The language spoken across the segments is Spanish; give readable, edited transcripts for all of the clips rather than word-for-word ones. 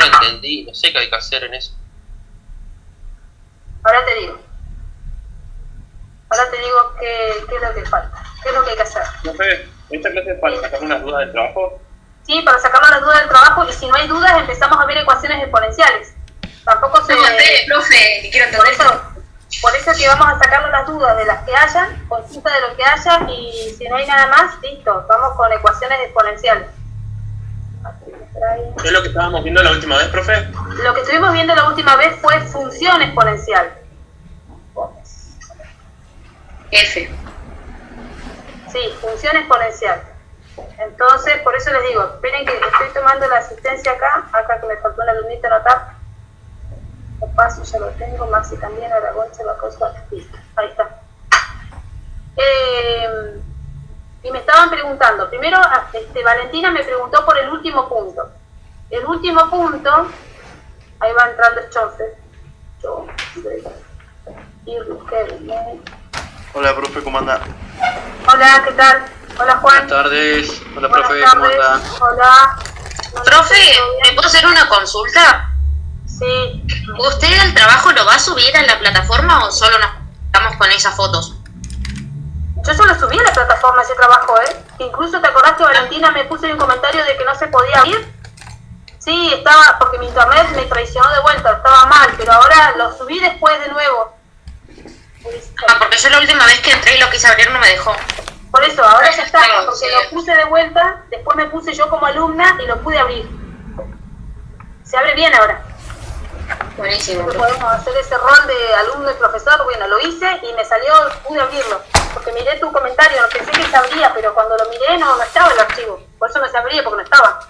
entendí, no sé qué hay que hacer en eso. Ahora te digo. Qué es lo que falta, qué es lo que hay que hacer. Profe, ¿esta clase es para sacar unas dudas del trabajo? Sí, para sacarnos las dudas del trabajo, y si no hay dudas empezamos a ver ecuaciones exponenciales. Tampoco se... No, profe, que quiero entender. Por eso que vamos a sacarnos las dudas de las que hayan, consulta de lo que haya, y si no hay nada más, listo, vamos con ecuaciones exponenciales. ¿Qué es lo que estábamos viendo la última vez, profe? Lo que estuvimos viendo la última vez fue función exponencial. F. Sí, función exponencial. Entonces, por eso les digo, esperen que estoy tomando la asistencia acá que me faltó un alumnito anotar. Lo paso, ya lo tengo, Maxi también, Aragón, se va con su listo, ahí está. Y me estaban preguntando, primero Valentina me preguntó por el último punto. El último punto, ahí va entrando el chofer. Hola, profe, ¿cómo anda? Hola, ¿qué tal? Hola, Juan. Buenas tardes. Hola, Buenas profe, tardes. ¿cómo anda? Hola. Profe, ¿me puedo hacer una consulta? Sí. ¿Usted el trabajo lo va a subir a la plataforma o solo nos quedamos con esas fotos? Yo solo subí a la plataforma ese trabajo, Incluso te acordás que Valentina me puso en un comentario de que no se podía ir. Sí, estaba, porque mi internet me traicionó de vuelta, estaba mal, pero ahora lo subí después de nuevo. Porque yo la última vez que entré y lo quise abrir no me dejó. Por eso, ahora ya está, Claro, porque sí. lo puse de vuelta, después me puse yo como alumna y lo pude abrir. Se abre bien ahora. Buenísimo. Entonces podemos hacer ese rol de alumno y profesor. Bueno, lo hice y me salió, pude abrirlo. Porque miré tu comentario, no pensé que se abría, pero cuando lo miré no estaba el archivo. Por eso no se abría, porque no estaba.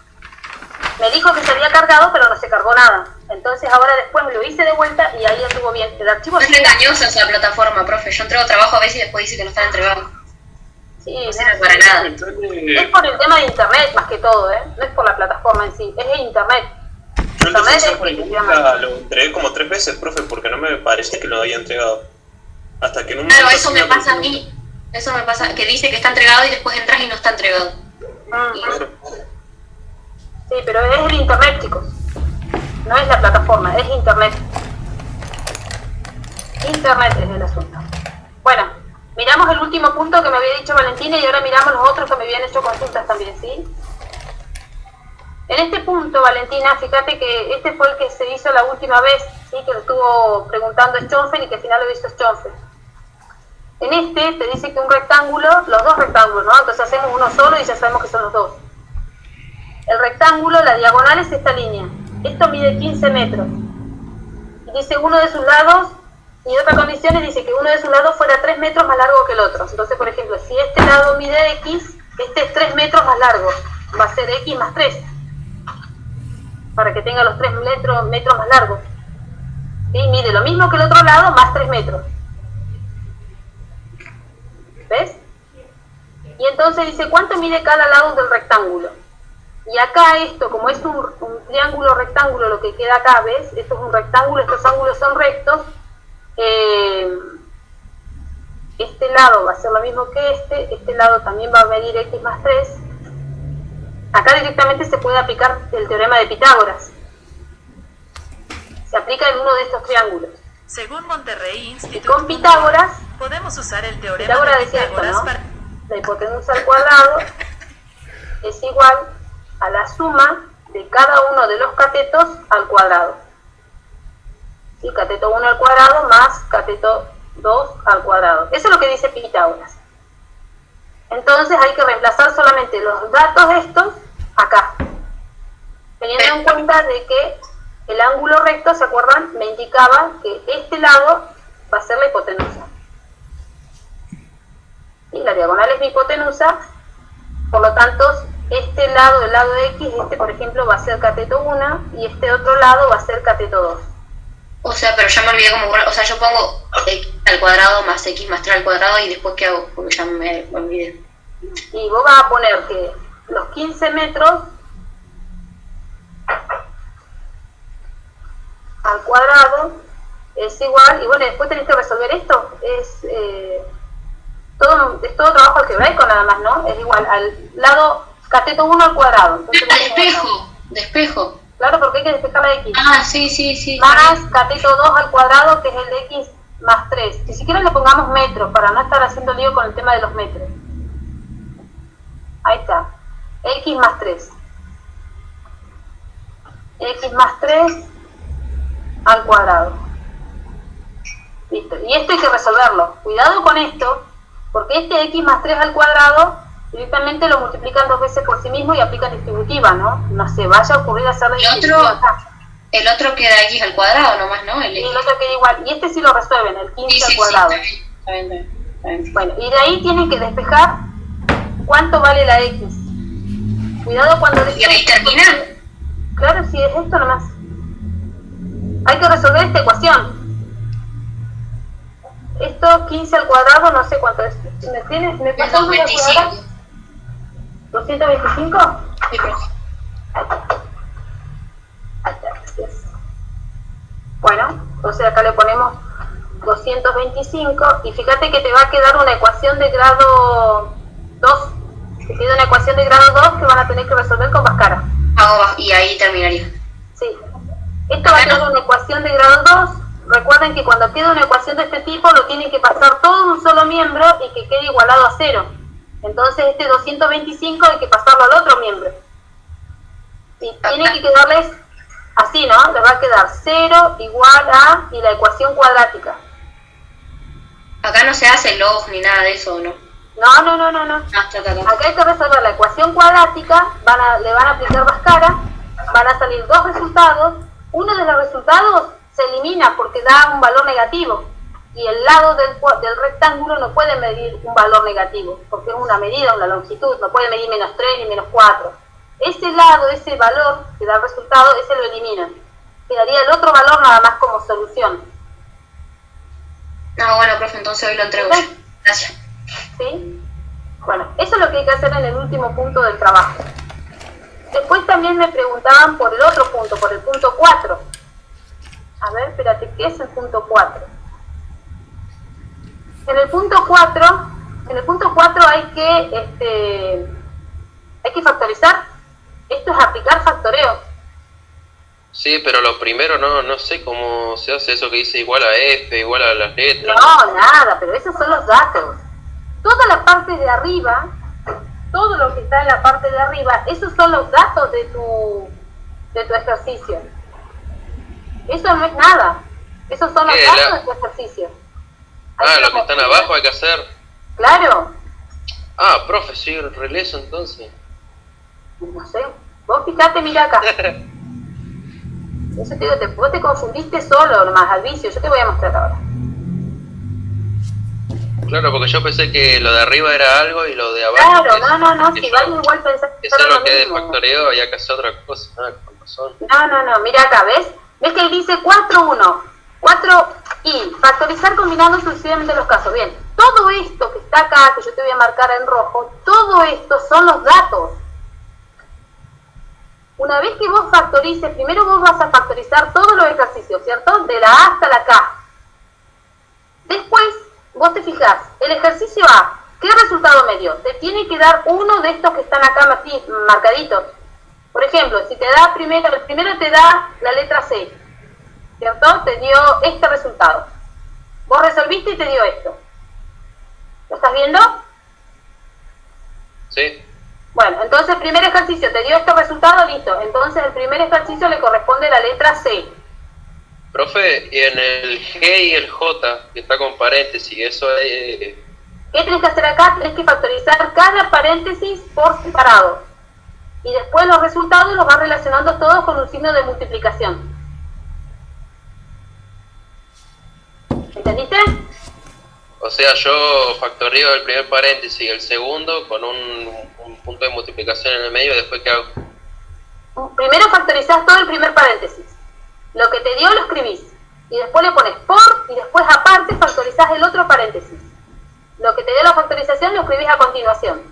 Me dijo que se había cargado, pero no se cargó nada. Entonces ahora después me lo hice de vuelta y ahí estuvo bien. El archivo Es engañosa esa plataforma, profe. Yo entrego trabajo a veces y después dice que no están entregados. sí, No sirve para nada. es por el tema de internet más que todo, no es por la plataforma en sí, es el internet. Yo Internet entonces es por ejemplo, lo entregué como 3 veces, profe, porque no me parece que lo haya entregado. Hasta que en un Claro, momento eso sí me me pasa a preguntó. mí. Eso me pasa, que dice que está entregado y después entras y no está entregado. Sí, pero es el internet, chicos. No es la plataforma, es internet. Internet es el asunto. Bueno, miramos el último punto que me había dicho Valentina y ahora miramos los otros que me habían hecho consultas también, ¿sí? En este punto, Valentina, fíjate que este fue el que se hizo la última vez, ¿sí? Que lo estuvo preguntando Schonfen y que al final lo hizo Schonfen. En este te dice que un rectángulo, los dos rectángulos, ¿no? Entonces hacemos uno solo y ya sabemos que son los dos. El rectángulo, la diagonal es esta línea. Esto mide 15 metros. Y dice uno de sus lados, y otra condición dice que uno de sus lados fuera 3 metros más largo que el otro. Entonces, por ejemplo, si este lado mide X, este es 3 metros más largo. Va a ser X más 3. Para que tenga los 3 metros más largos. ¿Sí? Mide lo mismo que el otro lado, más 3 metros. ¿Ves? Y entonces dice, ¿cuánto mide cada lado del rectángulo? Y acá esto, como es un triángulo rectángulo, lo que queda acá, ¿ves? Esto es un rectángulo, estos ángulos son rectos. Este lado va a ser lo mismo que este lado también va a medir X más 3. Acá directamente se puede aplicar el teorema de Pitágoras. Se aplica en uno de estos triángulos. Según Monterrey Institute, Y con Pitágoras, podemos usar el teorema Pitágoras de decía esto, Pitágoras ¿no? para... La hipotenusa al cuadrado es igual a la suma de cada uno de los catetos al cuadrado. ¿Sí? Cateto 1 al cuadrado más cateto 2 al cuadrado. Eso es lo que dice Pitágoras. Entonces hay que reemplazar solamente los datos estos acá. Teniendo en cuenta de que el ángulo recto, ¿se acuerdan? Me indicaba que este lado va a ser la hipotenusa. Y la diagonal es mi hipotenusa, por lo tanto, este lado, el lado de X, por ejemplo, va a ser cateto 1 y este otro lado va a ser cateto 2. O sea, pero ya me olvidé cómo... O sea, yo pongo X al cuadrado más X más 3 al cuadrado y después ¿qué hago? Porque ya me olvidé. Y vos vas a poner que los 15 metros al cuadrado es igual, y bueno, después tenés que resolver esto, es todo trabajo algebraico nada más, ¿no? Es igual al lado cateto 1 al cuadrado. Entonces, Despejo. Claro, porque hay que despejar la x. Ah, sí. Más cateto 2 al cuadrado, que es el de x más 3. Si siquiera le pongamos metros, para no estar haciendo lío con el tema de los metros. Ahí está. X más 3. X más 3 al cuadrado. Listo. Y esto hay que resolverlo. Cuidado con esto, porque este x más 3 al cuadrado directamente lo multiplican 2 veces por sí mismo y aplican distributiva, ¿no? No se vaya a ocurrir hacer la distributiva acá. El otro queda x al cuadrado nomás, ¿no? Y el otro queda igual. Y este sí lo resuelven, el 15 al cuadrado. Está bien. Bueno, y de ahí tienen que despejar cuánto vale la x. Cuidado cuando... ¿Y ahí termina? Claro, sí, es esto nomás. Hay que resolver esta ecuación. Esto 15 al cuadrado, no sé cuánto es. ¿Me pasó el 225. 225? Sí, pero... Ahí está, gracias. Bueno, entonces acá le ponemos 225 y fíjate que te va a quedar una ecuación de grado 2. Te queda una ecuación de grado 2 que van a tener que resolver con Bhaskara. Y ahí terminaría. Sí. Esto va a quedar una ecuación de grado 2. Recuerden que cuando queda una ecuación de este tipo lo tienen que pasar todo en un solo miembro y que quede igualado a 0. Entonces este 225 hay que pasarlo al otro miembro. Y tiene que quedarles así, ¿no? Les va a quedar 0 igual a y la ecuación cuadrática. Acá no se hace log ni nada de eso, ¿no? No. Acá hay que resolver la ecuación cuadrática, le van a aplicar Bhaskara, van a salir dos resultados. Uno de los resultados se elimina porque da un valor negativo y el lado del rectángulo no puede medir un valor negativo porque es una medida, una longitud, no puede medir menos 3 ni menos 4. Ese lado, ese valor que da el resultado, ese lo eliminan. Quedaría el otro valor nada más como solución. No, bueno, profe, entonces hoy lo entrego yo. Gracias. ¿Sí? Bueno, eso es lo que hay que hacer en el último punto del trabajo. Después también me preguntaban por el otro punto, por el punto 4. A ver, espérate, ¿qué es el punto 4? En el punto 4 hay que factorizar. Esto es aplicar factoreo. Sí, pero lo primero no sé cómo se hace eso que dice igual a f, igual a las letras. No, nada, pero esos son los datos. Toda la parte de arriba, todo lo que está en la parte de arriba, esos son los datos de tu ejercicio. Eso no es nada. Esos son los datos de tu ejercicio. Lo que están abajo hay que hacer. Claro. Profe, soy releso entonces. No sé. Vos fijate, mira acá. Eso te digo, vos te confundiste solo nomás al vicio. Yo te voy a mostrar ahora. Claro, porque yo pensé que lo de arriba era algo y lo de abajo... Claro, no, si vale igual pensar que eso es lo que es de mismo. factoreo, había que hacer otra cosa. Con razón. No, mira acá, ¿ves? ¿Ves que dice 4-1? 4i, factorizar combinando sucesivamente los casos. Bien, todo esto que está acá, que yo te voy a marcar en rojo, todo esto son los datos. Una vez que vos factorices, primero vos vas a factorizar todos los ejercicios, ¿cierto? De la A hasta la K. Después, vos te fijás, el ejercicio A, ¿qué resultado me dio? Te tiene que dar uno de estos que están acá marcaditos. Por ejemplo, si te da el primero te da la letra C, ¿cierto? Te dio este resultado. Vos resolviste y te dio esto. ¿Lo estás viendo? Sí. Bueno, entonces el primer ejercicio te dio este resultado, listo. Entonces el primer ejercicio le corresponde la letra C. Profe, y en el G y el J, que está con paréntesis, eso es... ¿Qué tenés que hacer acá? Tenés que factorizar cada paréntesis por separado. Y después los resultados los vas relacionando todos con un signo de multiplicación. ¿Entendiste? O sea, yo factoreo el primer paréntesis y el segundo con un punto de multiplicación en el medio y después ¿qué hago? Primero factorizás todo el primer paréntesis. Lo que te dio lo escribís. Y después le pones por y después aparte factorizás el otro paréntesis. Lo que te dio la factorización lo escribís a continuación.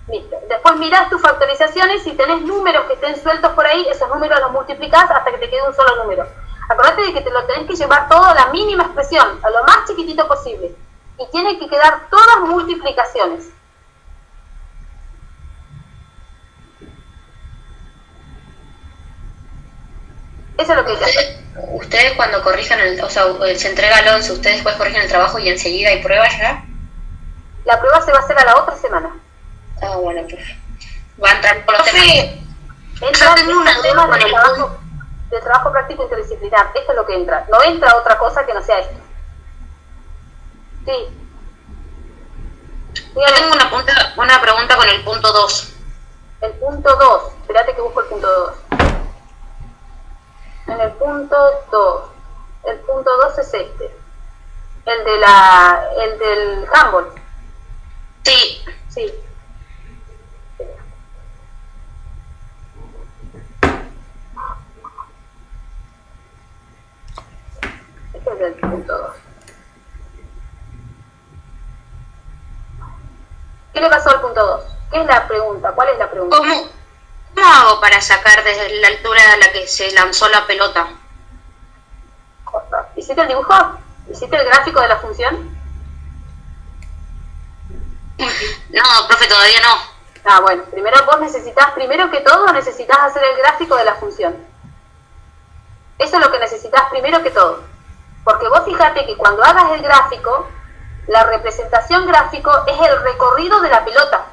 Listo. Después mirás tus factorizaciones, si tenés números que estén sueltos por ahí, esos números los multiplicás hasta que te quede un solo número. Acordate de que te lo tenés que llevar todo a la mínima expresión, a lo más chiquitito posible. Y tiene que quedar todas multiplicaciones. Eso es lo que hay que hacer. Ustedes cuando corrijan o sea, se entrega al 11, ustedes después corrigen el trabajo y enseguida hay pruebas ya. La prueba se va a hacer a la otra semana. Ah, bueno, pues. Va a entrar con los temas. Entra tengo una el tema duda con de trabajo práctico interdisciplinar. Esto es lo que entra. No entra otra cosa que no sea esto. Sí. Yo tengo una pregunta con el punto 2. El punto 2. Espérate que busco el punto 2. En el punto 2. El punto 2 es este. El del handball. Sí. Sí. Este es el punto 2. ¿Qué le pasó al punto 2? ¿Qué es la pregunta? ¿Cuál es la pregunta? ¿Cómo hago para sacar desde la altura a la que se lanzó la pelota? ¿Hiciste el dibujo? ¿Hiciste el gráfico de la función? No, profe, todavía no. Ah, bueno, primero que todo necesitas hacer el gráfico de la función. Eso es lo que necesitas primero que todo. Porque vos fíjate que cuando hagas el gráfico, la representación gráfico es el recorrido de la pelota.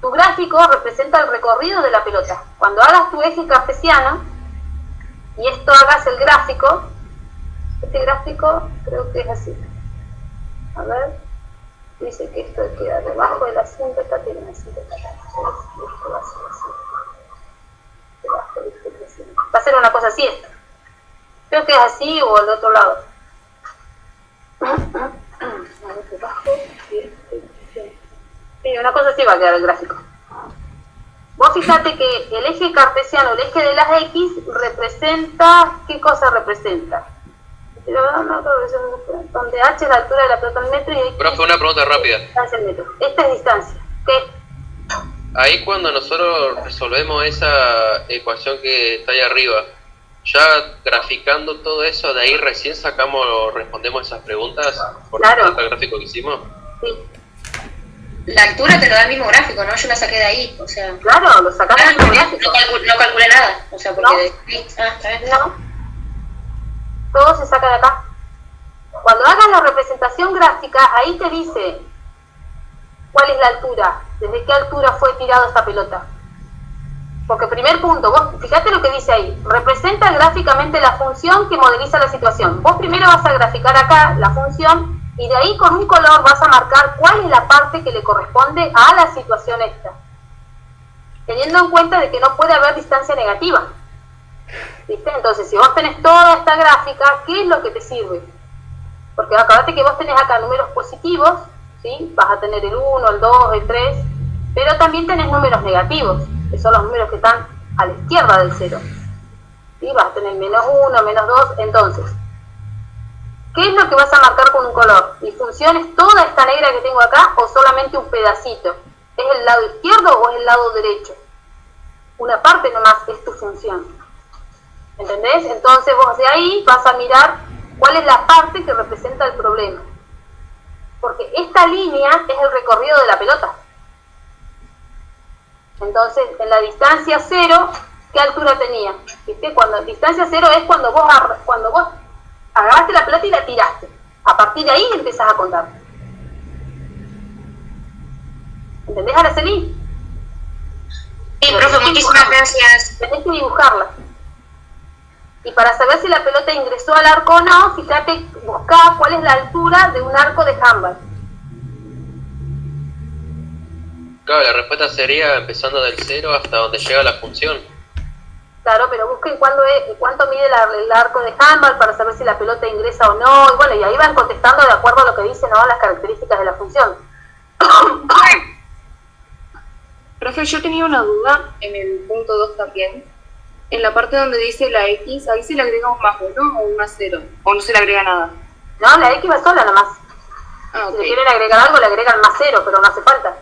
Tu gráfico representa el recorrido de la pelota. Cuando hagas tu eje cartesiano, y esto hagas el gráfico, este gráfico creo que es así. A ver, dice que esto queda debajo del asiento, esta tiene así, esto va a ser así. Va a ser una cosa así esto. Creo que es así o al otro lado. Sí, una cosa así va a quedar el gráfico. Vos fíjate que el eje cartesiano, el eje de las X, representa, ¿qué cosa representa? Donde H es la altura de la pelota en metro y X. Profe, una pregunta rápida. Distancia en metro. Esta es distancia. ¿Qué? Ahí cuando nosotros resolvemos esa ecuación que está ahí arriba, ya graficando todo eso, de ahí recién respondemos esas preguntas por Claro. el gráfico que hicimos. Sí. La altura te lo da el mismo gráfico, ¿no? Yo la saqué de ahí, o sea... Claro, lo sacamos del gráfico. No calculé nada, o sea, porque... No. está bien. No. Todo se saca de acá. Cuando hagas la representación gráfica, ahí te dice cuál es la altura, desde qué altura fue tirada esta pelota. Porque primer punto, vos fíjate lo que dice ahí, representa gráficamente la función que modeliza la situación. Vos primero vas a graficar acá la función y de ahí con un color vas a marcar cuál es la parte que le corresponde a la situación esta. Teniendo en cuenta de que no puede haber distancia negativa. ¿Viste? Entonces, si vos tenés toda esta gráfica, ¿qué es lo que te sirve? Porque acordate que vos tenés acá números positivos, ¿sí? Vas a tener el 1, el 2, el 3, pero también tenés números negativos, que son los números que están a la izquierda del 0. ¿Sí? Vas a tener menos 1, menos 2, entonces, ¿qué es lo que vas a marcar con un color? ¿Mi función es toda esta negra que tengo acá o solamente un pedacito? ¿Es el lado izquierdo o es el lado derecho? Una parte nomás es tu función. ¿Entendés? Entonces vos de ahí vas a mirar cuál es la parte que representa el problema. Porque esta línea es el recorrido de la pelota. Entonces, en la distancia 0, ¿qué altura tenía? ¿Viste? Distancia 0 es cuando vos agarraste la pelota y la tiraste. A partir de ahí empezás a contar. ¿Entendés, Araceli? Sí, profe, muchísimas gracias. Tenés que dibujarla. Y para saber si la pelota ingresó al arco o no, fíjate, buscá cuál es la altura de un arco de handball. Claro, la respuesta sería empezando del 0 hasta donde llega la función. Claro, pero busquen cuánto mide el arco de handball para saber si la pelota ingresa o no. Y bueno, y ahí van contestando de acuerdo a lo que dicen, ¿no? Las características de la función. Profe, yo tenía una duda en el punto 2 también. En la parte donde dice la X, ahí se le agrega un más 1 o un más 0, o no se le agrega nada. No, la X va sola nomás. Ah, ok. Si le quieren agregar algo, le agregan más 0, pero no hace falta.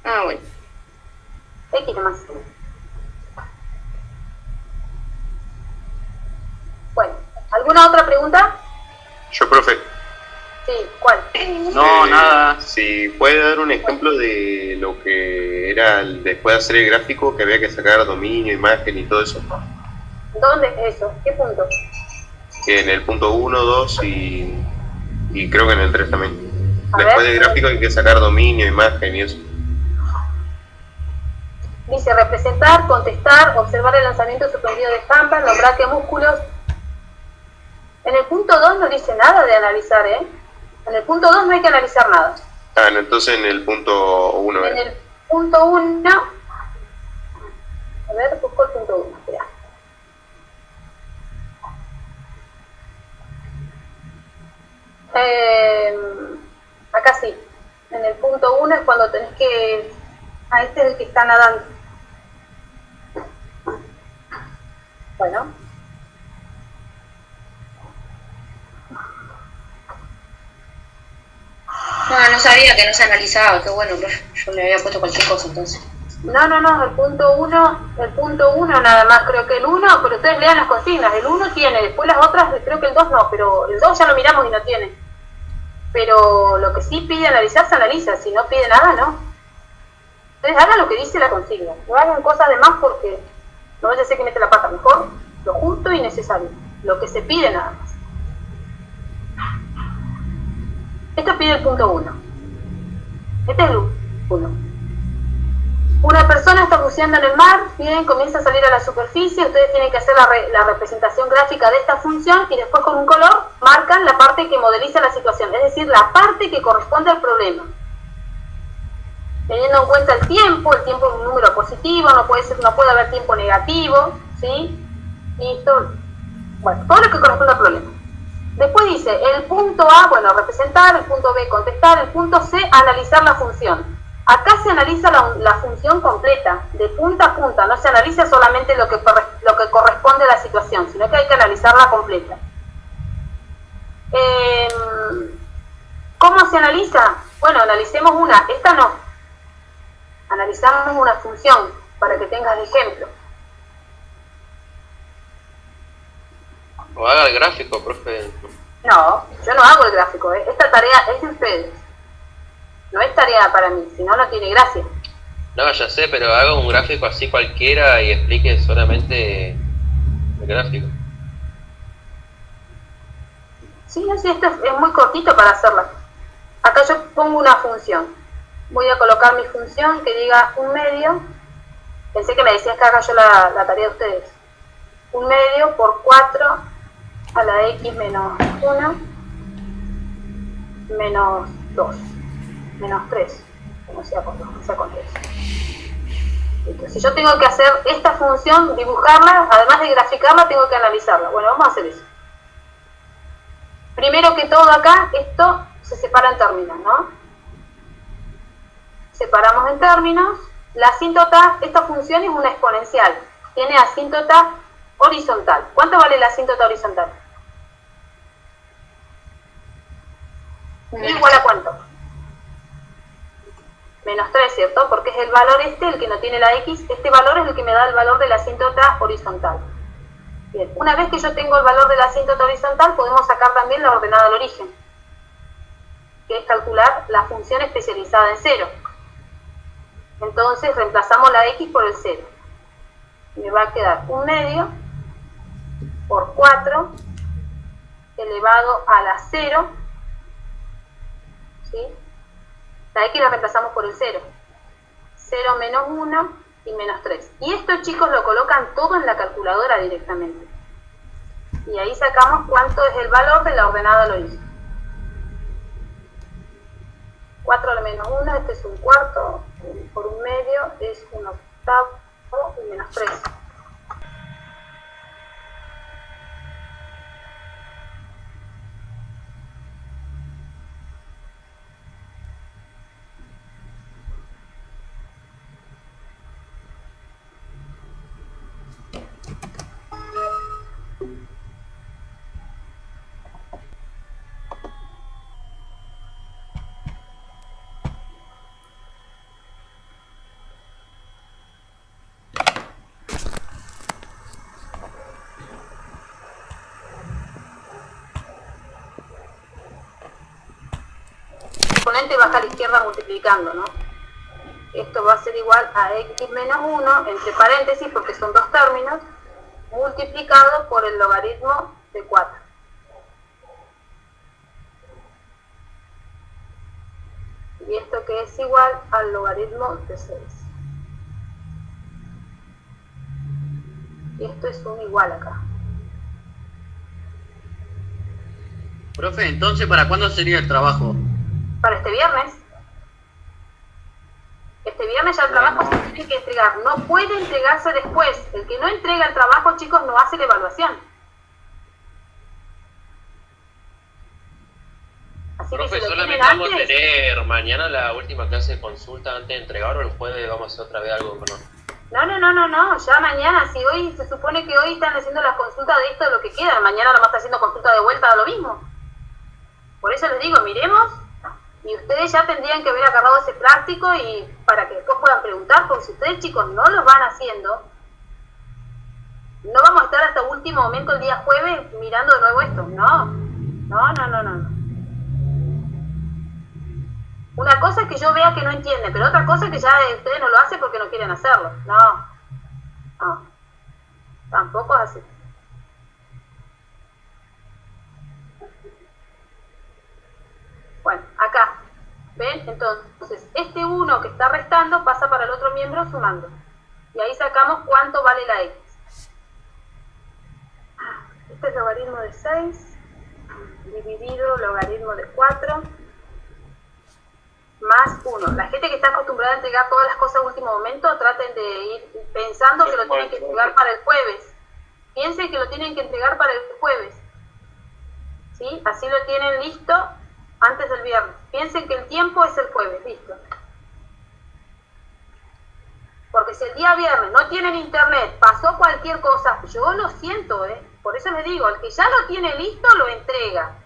Ah, bueno. X nomás. Bueno, ¿alguna otra pregunta? Yo, profe. Sí, ¿cuál? No, nada. Si puede dar un ejemplo de lo que era después de hacer el gráfico, que había que sacar dominio, imagen y todo eso. ¿Dónde es eso? ¿Qué punto? Que en el punto 1, 2 y creo que en el 3 también. A Después ver. del gráfico hay que sacar dominio, imagen y eso. Dice representar, contestar, observar el lanzamiento suspendido de estampas, nombrar qué músculos. En el punto 2 no dice nada de analizar, ¿eh? En el punto 2 no hay que analizar nada. Ah, no, entonces en el punto 1. En el punto 1, a ver, busco el punto 1, espera. Acá sí. En el punto 1 es cuando tenés que... Ah, este es el que está nadando. Bueno. No sabía que no se analizaba, qué bueno, profe. Yo le había puesto cualquier cosa entonces. No, el punto 1 nada más, creo que el 1, pero ustedes lean las consignas, el 1 tiene, después las otras, creo que el 2 no, pero el 2 ya lo miramos y no tiene. Pero lo que sí pide analizar, se analiza, si no pide nada, no. Ustedes hagan lo que dice la consigna, no hagan cosas de más porque no vaya a ser que mete la pata, mejor lo justo y necesario, lo que se pide nada más. Esto pide el punto 1. Este es el 1. Una persona está buceando en el mar, bien, comienza a salir a la superficie, ustedes tienen que hacer la representación gráfica de esta función y después con un color marcan la parte que modeliza la situación, es decir, la parte que corresponde al problema. Teniendo en cuenta el tiempo es un número positivo, no puede haber tiempo negativo, ¿sí? Y esto, bueno, todo lo que corresponde al problema. Después dice, el punto A, bueno, representar, el punto B, contestar, el punto C, analizar la función. Acá se analiza la función completa, de punta a punta, no se analiza solamente lo que corresponde a la situación, sino que hay que analizarla completa. ¿Cómo se analiza? Bueno, analicemos una, esta no. Analizamos una función, para que tengas de ejemplo. O haga el gráfico, profe. No, yo no hago el gráfico, esta tarea es de ustedes. No es tarea para mí, si no, no tiene gracia. No, ya sé, pero haga un gráfico así cualquiera y explique solamente el gráfico. Sí, esto es muy cortito para hacerla. Acá yo pongo una función. Voy a colocar mi función que diga 1/2. Pensé que me decías que haga yo la tarea de ustedes. 1/2 por 4 a la x menos 1 menos 2 menos 3, como sea con 2, sea con 3. Entonces, si yo tengo que hacer esta función, dibujarla, además de graficarla, tengo que analizarla. Bueno, vamos a hacer eso. Primero que todo acá, esto se separa en términos, ¿no? Separamos en términos. La asíntota, esta función es una exponencial. Tiene asíntota horizontal. ¿Cuánto vale la asíntota horizontal? Igual a cuánto? Menos 3, ¿cierto? Porque es el valor el que no tiene la x, este valor es el que me da el valor de la asíntota horizontal. Bien, una vez que yo tengo el valor de la asíntota horizontal, podemos sacar también la ordenada al origen, que es calcular la función especializada en 0. Entonces reemplazamos la x por el 0. Me va a quedar 1/2 por 4 elevado a la 0, ¿sí? La x la reemplazamos por el 0. 0 menos 1 y menos 3. Y esto, chicos, lo colocan todo en la calculadora directamente. Y ahí sacamos cuánto es el valor de la ordenada al origen. 4 menos 1, este es un cuarto, por 1/2 es un octavo y menos 3. obviamente baja a la izquierda multiplicando, ¿no? Esto va a ser igual a x menos 1, entre paréntesis, porque son dos términos, multiplicado por el logaritmo de 4. Y esto que es igual al logaritmo de 6. Y esto es un igual acá. Profe, entonces, ¿para cuándo sería el trabajo? Para este viernes. Este viernes ya el trabajo se tiene que entregar. No puede entregarse después. El que no entrega el trabajo, chicos, no hace la evaluación. Así que Profe, si lo solamente tienen vamos a antes, tener mañana la última clase de consulta antes de entregar, o el jueves vamos a hacer otra vez algo, no, ya mañana, si hoy se supone que hoy están haciendo las consultas de esto de lo que queda, mañana nomás está haciendo consulta de vuelta de lo mismo. Por eso les digo, miremos, y ustedes ya tendrían que haber agarrado ese práctico y para que después puedan preguntar, porque si ustedes, chicos, no los van haciendo, no vamos a estar hasta último momento el día jueves mirando de nuevo esto. No. Una cosa es que yo vea que no entienden, pero otra cosa es que ya ustedes no lo hacen porque no quieren hacerlo. No. Tampoco es así. Bueno, acá, ¿ven? Entonces, este 1 que está restando pasa para el otro miembro sumando. Y ahí sacamos cuánto vale la x. Este es logaritmo de 6, dividido logaritmo de 4, más 1. La gente que está acostumbrada a entregar todas las cosas a último momento, traten de ir pensando que lo tienen que entregar para el jueves. Piensen que lo tienen que entregar para el jueves. ¿Sí? Así lo tienen listo antes del viernes. Piensen que el tiempo es el jueves, listo. Porque si el día viernes no tienen internet, pasó cualquier cosa, yo lo siento, por eso les digo, el que ya lo tiene listo, lo entrega.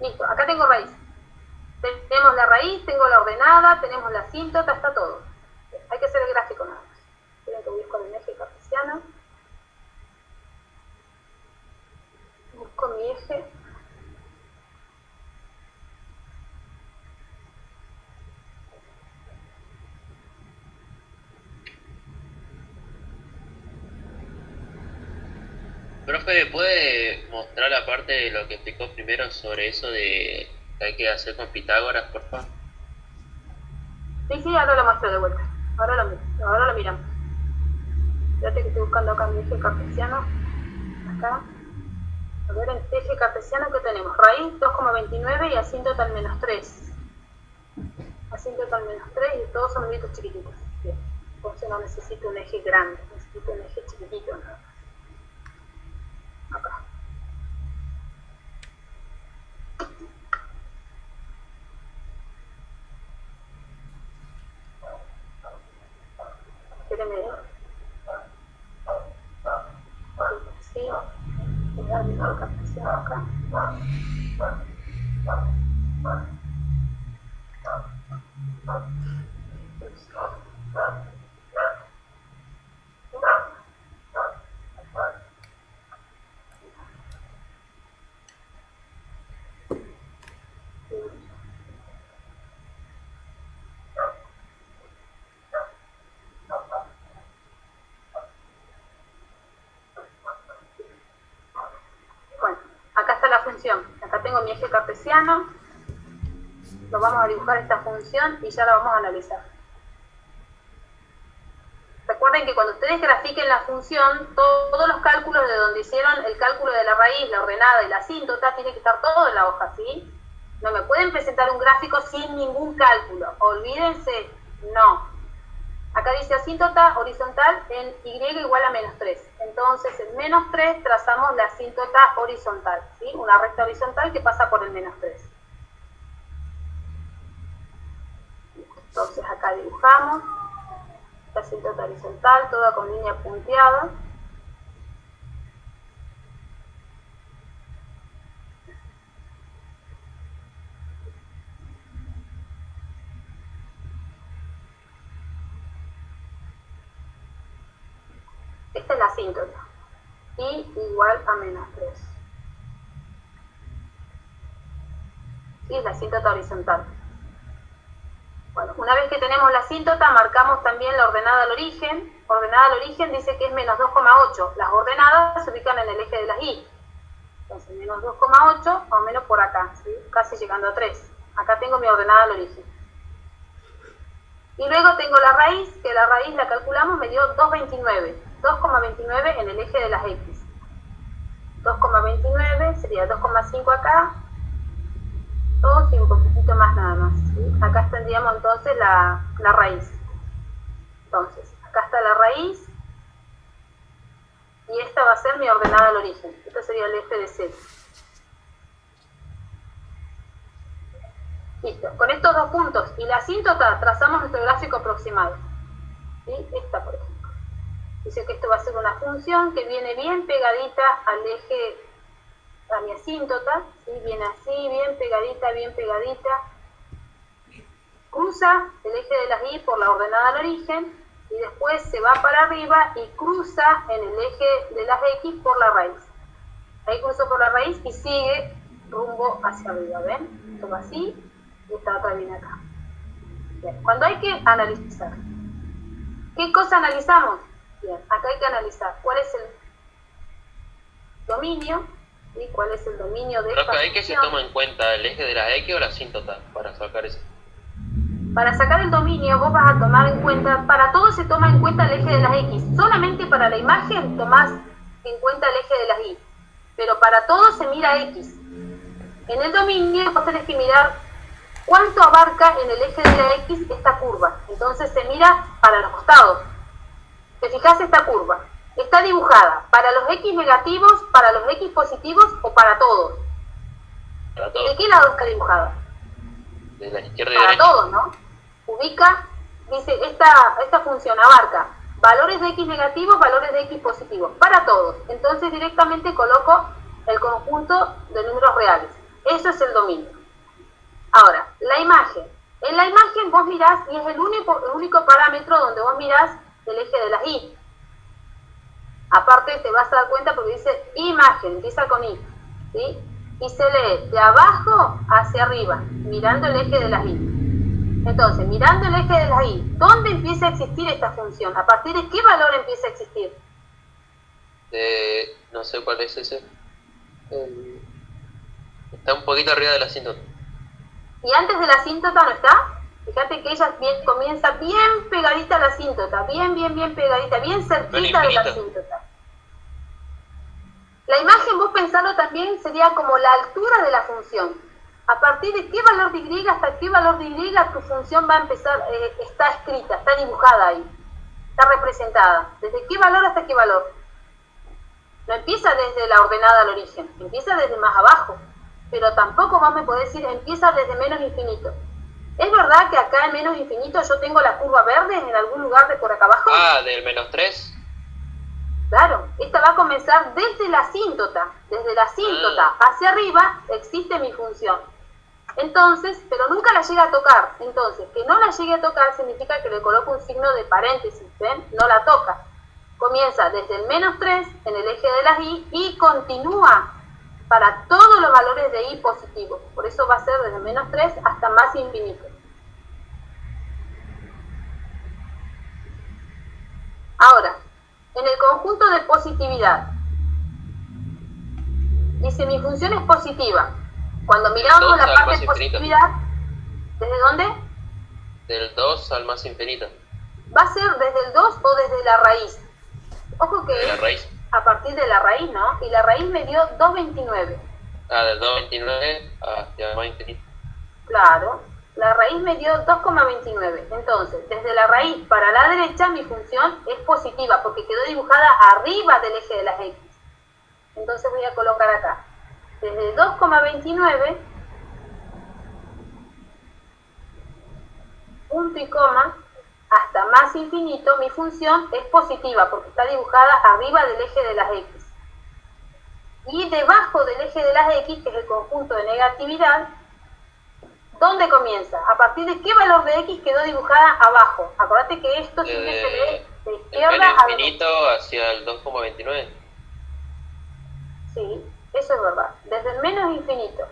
Listo, acá tengo raíz. Tenemos la raíz, tengo la ordenada, tenemos la asíntota, está todo. Hay que hacer el gráfico nada más. Esperen que busco el eje cartesiano. Busco mi eje. Profe, ¿puede mostrar la parte de lo que explicó primero sobre eso de que hay que hacer con Pitágoras, por favor? Sí, ahora lo muestro de vuelta. Ahora lo miramos. Fíjate que estoy buscando acá mi eje cartesiano. Acá. A ver, en este eje cartesiano que tenemos raíz 2,29 y asíntota al menos 3. Asíntota al menos 3 y todos son números chiquititos. Bien. Entonces no necesito un eje grande, necesito un eje chiquitito nada más. Acá. Espérenme. Sí. Voy a abrir la cartesiano acá. Bueno, acá está la función. Acá tengo mi eje cartesiano. Lo vamos a dibujar esta función y ya la vamos a analizar. Recuerden que cuando ustedes grafiquen la función, todos los cálculos de donde hicieron el cálculo de la raíz, la ordenada y la asíntota, tiene que estar todo en la hoja, ¿sí? No me pueden presentar un gráfico sin ningún cálculo. Olvídense, no. Acá dice asíntota horizontal en y igual a menos 3. Entonces, en menos 3 trazamos la asíntota horizontal, ¿sí? Una recta horizontal que pasa por el menos 3. Entonces, acá dibujamos la asíntota horizontal, toda con línea punteada. Esta es la asíntota. y igual a menos 3. ¿Sí? Es la asíntota horizontal. Bueno, una vez que tenemos la asíntota, marcamos también la ordenada al origen. Ordenada al origen dice que es menos 2,8. Las ordenadas se ubican en el eje de las y. Entonces, menos 2,8 más o menos por acá, ¿sí? Casi llegando a 3. Acá tengo mi ordenada al origen. Y luego tengo la raíz, que la raíz la calculamos, me dio 2,29. 2,29 en el eje de las x. 2,29 sería 2,5 acá. 2 y un poquitito más nada más, ¿sí? Acá tendríamos entonces la raíz. Entonces, acá está la raíz. Y esta va a ser mi ordenada al origen. Este sería el eje de C. Listo. Con estos dos puntos y la asíntota trazamos nuestro gráfico aproximado. ¿Sí? Esta, por ejemplo. Dice que esto va a ser una función que viene bien pegadita al eje, a mi asíntota. ¿Sí? Viene así, bien pegadita, bien pegadita. Cruza el eje de las y por la ordenada al origen. Y después se va para arriba y cruza en el eje de las x por la raíz. Ahí cruzó por la raíz y sigue rumbo hacia arriba, ¿ven? Esto va así y esta otra viene acá. Bien. Cuando hay que analizar, ¿qué cosa analizamos? Bien, acá hay que analizar cuál es el dominio y cuál es el dominio de esta Profe, ¿hay que se función. toma en cuenta el eje de la x o la asíntota para sacar eso? Para sacar el dominio vos vas a tomar en cuenta, para todo se toma en cuenta el eje de las x, solamente para la imagen tomás en cuenta el eje de las y, pero para todo se mira x. En el dominio vos tenés que mirar cuánto abarca en el eje de la x esta curva, entonces se mira para los costados. Te fijás esta curva, está dibujada para los x negativos, para los x positivos o para todos. Para todos. ¿De qué lado está dibujada? De la izquierda y Para derecha. todos, ¿no? Ubica, dice, esta función abarca valores de x negativos, valores de x positivos, para todos. Entonces directamente coloco el conjunto de números reales. Eso es el dominio. Ahora, la imagen. En la imagen vos mirás, y es el único parámetro donde vos mirás el eje de las y. Aparte te vas a dar cuenta porque dice imagen, empieza con i, ¿sí? Y se lee de abajo hacia arriba, mirando el eje de las y. Entonces, mirando el eje de las y, ¿dónde empieza a existir esta función? ¿A partir de qué valor empieza a existir? No sé cuál es ese. Está un poquito arriba de la asíntota. Y antes de la asíntota no está. Fíjate que ella comienza bien pegadita a la asíntota, bien pegadita, bien cerquita de la asíntota. La imagen, vos pensarlo también, sería como la altura de la función. A partir de qué valor de y hasta qué valor de y tu función va a empezar, está escrita, está dibujada ahí, está representada. ¿Desde qué valor hasta qué valor? No empieza desde la ordenada al origen, empieza desde más abajo. Pero tampoco vos me podés decir, empieza desde menos infinito. ¿Es verdad que acá en menos infinito yo tengo la curva verde en algún lugar de por acá abajo? Ah, del menos 3. Claro, esta va a comenzar desde la asíntota. Desde la asíntota hacia arriba existe mi función. Entonces, pero nunca la llega a tocar. Entonces, que no la llegue a tocar significa que le coloco un signo de paréntesis, ¿ven? No la toca. Comienza desde el menos 3 en el eje de las y continúa para todos los valores de y positivos. Por eso va a ser desde menos 3 hasta más infinito. Ahora, en el conjunto de positividad, dice mi función es positiva. Cuando miramos la parte de positividad, ¿desde dónde? Del 2 al más infinito. Va a ser desde el 2 o desde la raíz. Ojo que De la raíz. a partir de la raíz, ¿no? Y la raíz me dio 2,29. Ah, del 2,29 hacia más infinito. Claro, la raíz me dio 2,29. Entonces, desde la raíz para la derecha, mi función es positiva, porque quedó dibujada arriba del eje de las x. Entonces voy a colocar acá. Desde 2,29, punto y coma, hasta más infinito, mi función es positiva, porque está dibujada arriba del eje de las x. Y debajo del eje de las x, que es el conjunto de negatividad, ¿dónde comienza? ¿A partir de qué valor de x quedó dibujada abajo? Acordate que esto siempre se lee de izquierda menos a derecha. infinito hacia el 2,29. Sí, eso es verdad. Desde el menos infinito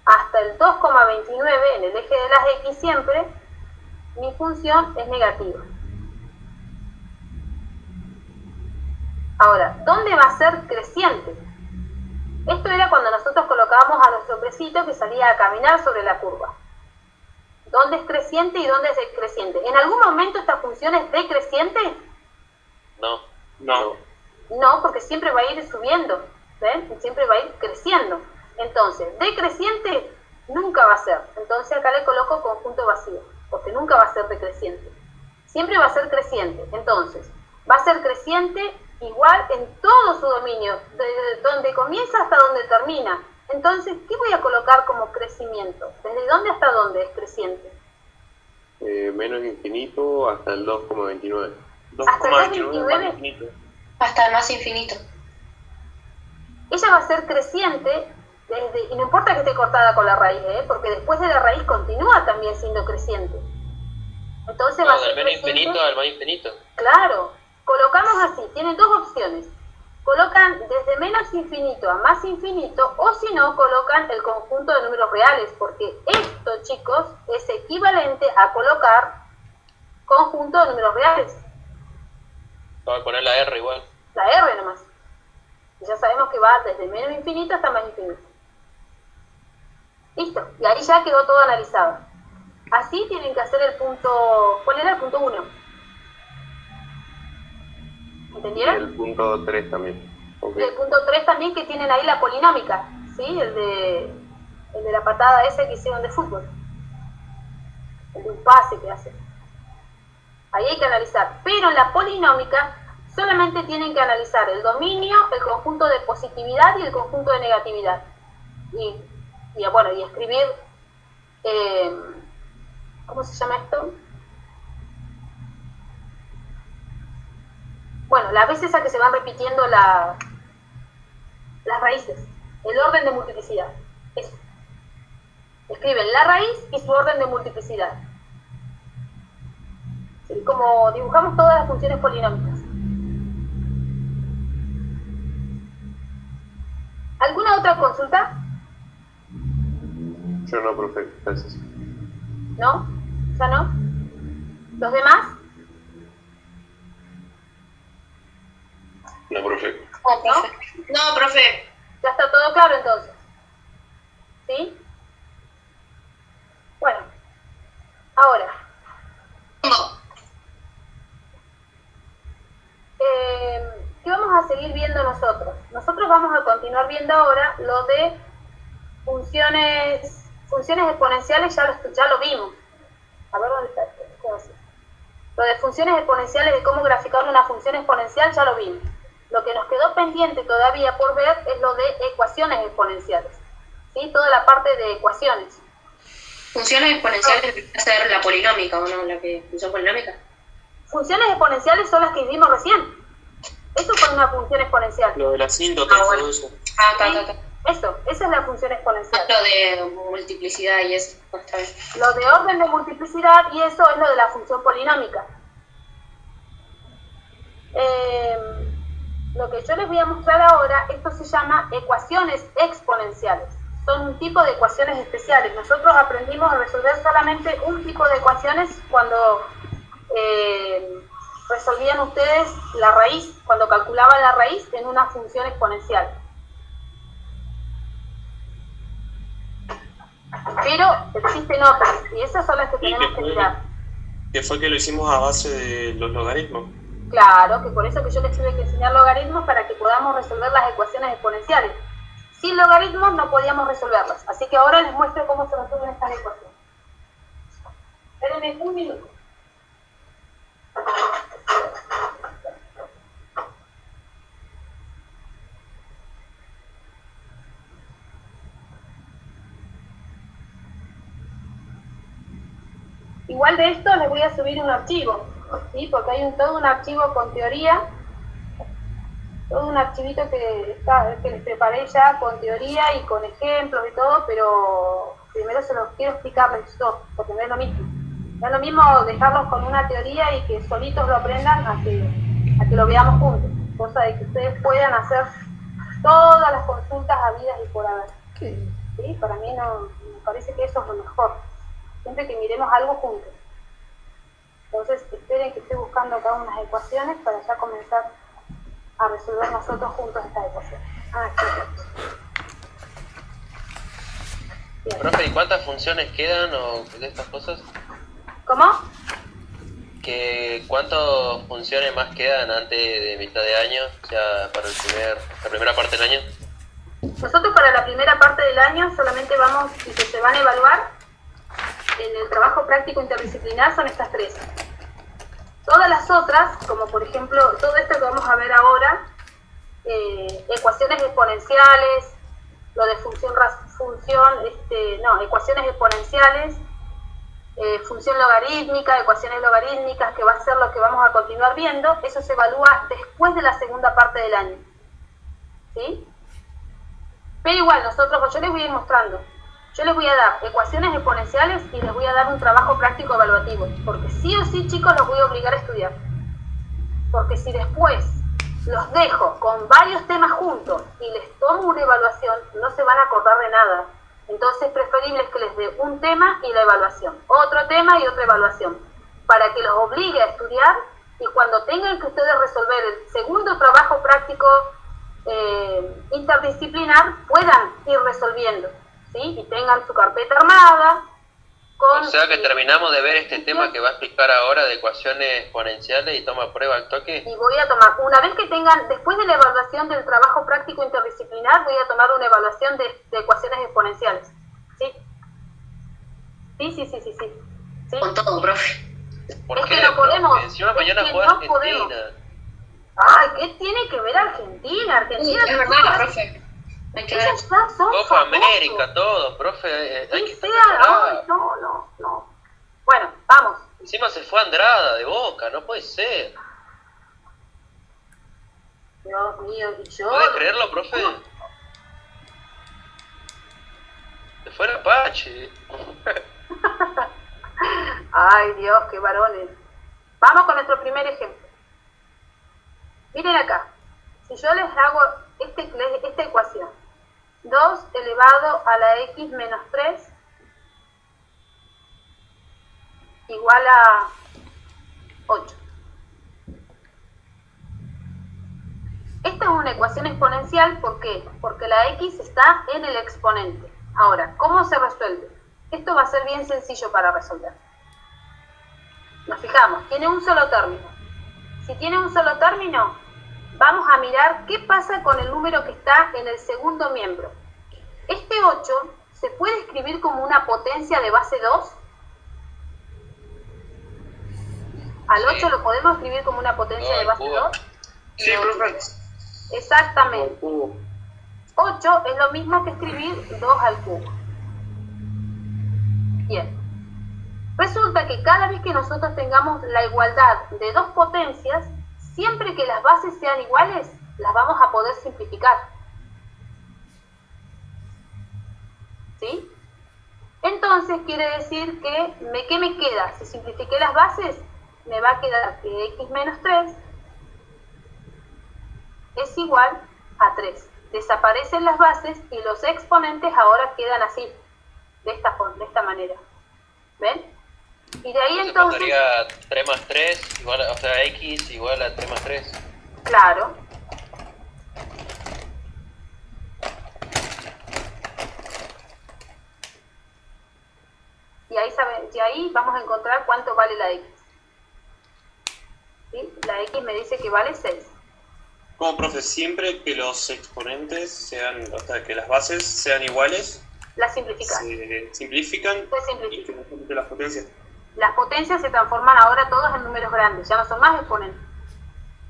hasta el 2,29 en el eje de las X siempre, mi función es negativa. Ahora, ¿dónde va a ser creciente? Esto era cuando nosotros colocábamos a nuestro pecito que salía a caminar sobre la curva. ¿Dónde es creciente y dónde es decreciente? ¿En algún momento esta función es decreciente? No. No, porque siempre va a ir subiendo, ¿ven? Siempre va a ir creciendo. Entonces, decreciente nunca va a ser. Entonces acá le coloco conjunto vacío, porque nunca va a ser decreciente. Siempre va a ser creciente. Entonces, va a ser creciente igual en todo su dominio, desde donde comienza hasta donde termina. Entonces, ¿qué voy a colocar como crecimiento? ¿Desde dónde hasta dónde es creciente? Menos infinito hasta el 2,29. Hasta el 2,29. Hasta el más infinito. Ella va a ser creciente desde, y no importa que esté cortada con la raíz, porque después de la raíz continúa también siendo creciente. Entonces va a ser del menos creciente, infinito al más infinito. Claro, colocamos así, tienen dos opciones. Colocan desde menos infinito a más infinito, o si no, colocan el conjunto de números reales, porque esto, chicos, es equivalente a colocar conjunto de números reales. Voy a poner la R igual. La R nomás. Y ya sabemos que va desde menos infinito hasta más infinito. Listo, y ahí ya quedó todo analizado. Así tienen que hacer el punto, ¿cuál era el punto 1? ¿Entendieron? Y el punto 3 también. Y el punto 3 también, que tienen ahí la polinómica, ¿sí? El de la patada esa que hicieron de fútbol. El de un pase que hacen. Ahí hay que analizar. Pero en la polinómica solamente tienen que analizar el dominio, el conjunto de positividad y el conjunto de negatividad. Y escribir, ¿cómo se llama esto? Bueno, las veces a que se van repitiendo las raíces, el orden de multiplicidad. Eso. Escriben la raíz y su orden de multiplicidad. ¿Sí? Como dibujamos todas las funciones polinómicas. ¿Alguna otra consulta? Yo no, profe, gracias. ¿No? ¿Ya no? ¿Los demás? No, profe. No, profe. ¿Ya está todo claro entonces? ¿Sí? Bueno, ahora, ¿qué vamos a seguir viendo nosotros? Nosotros vamos a continuar viendo ahora lo de funciones exponenciales, ya lo vimos. A ver dónde está esto. ¿Cómo así? Lo de funciones exponenciales, de cómo graficar una función exponencial, ya lo vimos. Lo que nos quedó pendiente todavía por ver es lo de ecuaciones exponenciales. ¿Sí? Toda la parte de ecuaciones. Funciones exponenciales debería ser la polinómica, ¿o no? La que función polinómica. Funciones exponenciales son las que vimos recién. Eso fue una función exponencial. Lo de la síntope, bueno. todo eso. Eso, esa es la función exponencial. Lo de multiplicidad y eso. Está bien. Lo de orden de multiplicidad, y eso es lo de la función polinómica. Lo que yo les voy a mostrar ahora, esto se llama ecuaciones exponenciales. Son un tipo de ecuaciones especiales. Nosotros aprendimos a resolver solamente un tipo de ecuaciones cuando resolvían ustedes la raíz, cuando calculaban la raíz en una función exponencial. Pero existen otras, y esas son las que tenemos que mirar. Que fue que lo hicimos a base de los logaritmos. Claro, que por eso que yo les tuve que enseñar logaritmos para que podamos resolver las ecuaciones exponenciales. Sin logaritmos no podíamos resolverlas, así que ahora les muestro cómo se resuelven estas ecuaciones. Espérenme un minuto. Igual de esto les voy a subir un archivo, ¿sí? Porque hay todo un archivo con teoría, todo un archivito que les preparé ya con teoría y con ejemplos y todo, pero primero se los quiero explicarles yo, porque no es lo mismo. No es lo mismo dejarlos con una teoría y que solitos lo aprendan a que lo veamos juntos, cosa de que ustedes puedan hacer todas las consultas habidas y por haber. ¿Qué? ¿Sí? Para mí no, me parece que eso es lo mejor. Siempre que miremos algo juntos. Entonces, esperen que estoy buscando acá unas ecuaciones para ya comenzar a resolver nosotros juntos estas ecuaciones. Excelente. Bien. Profe, ¿y cuántas funciones quedan o de estas cosas? ¿Cómo? ¿Cuántas funciones más quedan antes de mitad de año? O sea, para la primera parte del año. Nosotros para la primera parte del año solamente vamos, y que se van a evaluar en el trabajo práctico interdisciplinar, son estas 3. Todas las otras, como por ejemplo todo esto que vamos a ver ahora, ecuaciones exponenciales, lo de ecuaciones exponenciales, función logarítmica, ecuaciones logarítmicas, que va a ser lo que vamos a continuar viendo, eso se evalúa después de la segunda parte del año. ¿Sí? Pero igual, yo les voy a ir mostrando. Yo les voy a dar ecuaciones exponenciales y les voy a dar un trabajo práctico evaluativo, porque sí o sí, chicos, los voy a obligar a estudiar. Porque si después los dejo con varios temas juntos y les tomo una evaluación, no se van a acordar de nada. Entonces es preferible que les dé un tema y la evaluación, otro tema y otra evaluación, para que los obligue a estudiar y cuando tengan que ustedes resolver el segundo trabajo práctico interdisciplinar, puedan ir resolviendo, ¿sí? Y tengan su carpeta armada. O sea que terminamos de ver este tema que va a explicar ahora de ecuaciones exponenciales y toma prueba al toque. Y voy a tomar, una vez que tengan, después de la evaluación del trabajo práctico interdisciplinar, voy a tomar una evaluación de ecuaciones exponenciales. ¿Sí? Sí. Con todo, profe. ¿Por es qué? que no podemos. Porque encima mañana que juega no Argentina. podemos. Ay, ¿qué tiene que ver Argentina? Argentina Es verdad, la profe. Hay que ver. ellos ya son Copa famosos. América, todo, profe. Hay que Ay, no. Bueno, vamos. Encima se fue Andrada de Boca, no puede ser. Dios mío, y yo... ¿Puedes creerlo, profe? Se fue el Apache. Ay, Dios, qué varones. Vamos con nuestro primer ejemplo. Miren acá. Si yo les hago esta ecuación, 2 elevado a la x menos 3 igual a 8. Esta es una ecuación exponencial, ¿por qué? Porque la x está en el exponente. Ahora, ¿cómo se resuelve? Esto va a ser bien sencillo para resolver. Nos fijamos, tiene un solo término. Si tiene un solo término, vamos a mirar qué pasa con el número que está en el segundo miembro. Este 8 se puede escribir como una potencia de base 2. Al 8 lo podemos escribir como una potencia de base 2. Sí, profe. Exactamente. 8 es lo mismo que escribir 2 al cubo. Bien. Resulta que cada vez que nosotros tengamos la igualdad de dos potencias, siempre que las bases sean iguales, las vamos a poder simplificar. ¿Sí? Entonces quiere decir que, ¿qué me queda? Si simplifiqué las bases, me va a quedar que x menos 3 es igual a 3. Desaparecen las bases y los exponentes ahora quedan así, de esta manera. ¿Ven? Y de ahí entonces... pasaría 3 más 3, igual a, o sea, x igual a 3 más 3. Claro. Y ahí vamos a encontrar cuánto vale la x. ¿Sí? La x me dice que vale 6. Como profe, siempre que los exponentes sean, o sea, que las bases sean iguales, La simplifican. se simplifican Se simplifican. y que no se las potencias. Las potencias se transforman ahora todos en números grandes, ya no son más exponentes.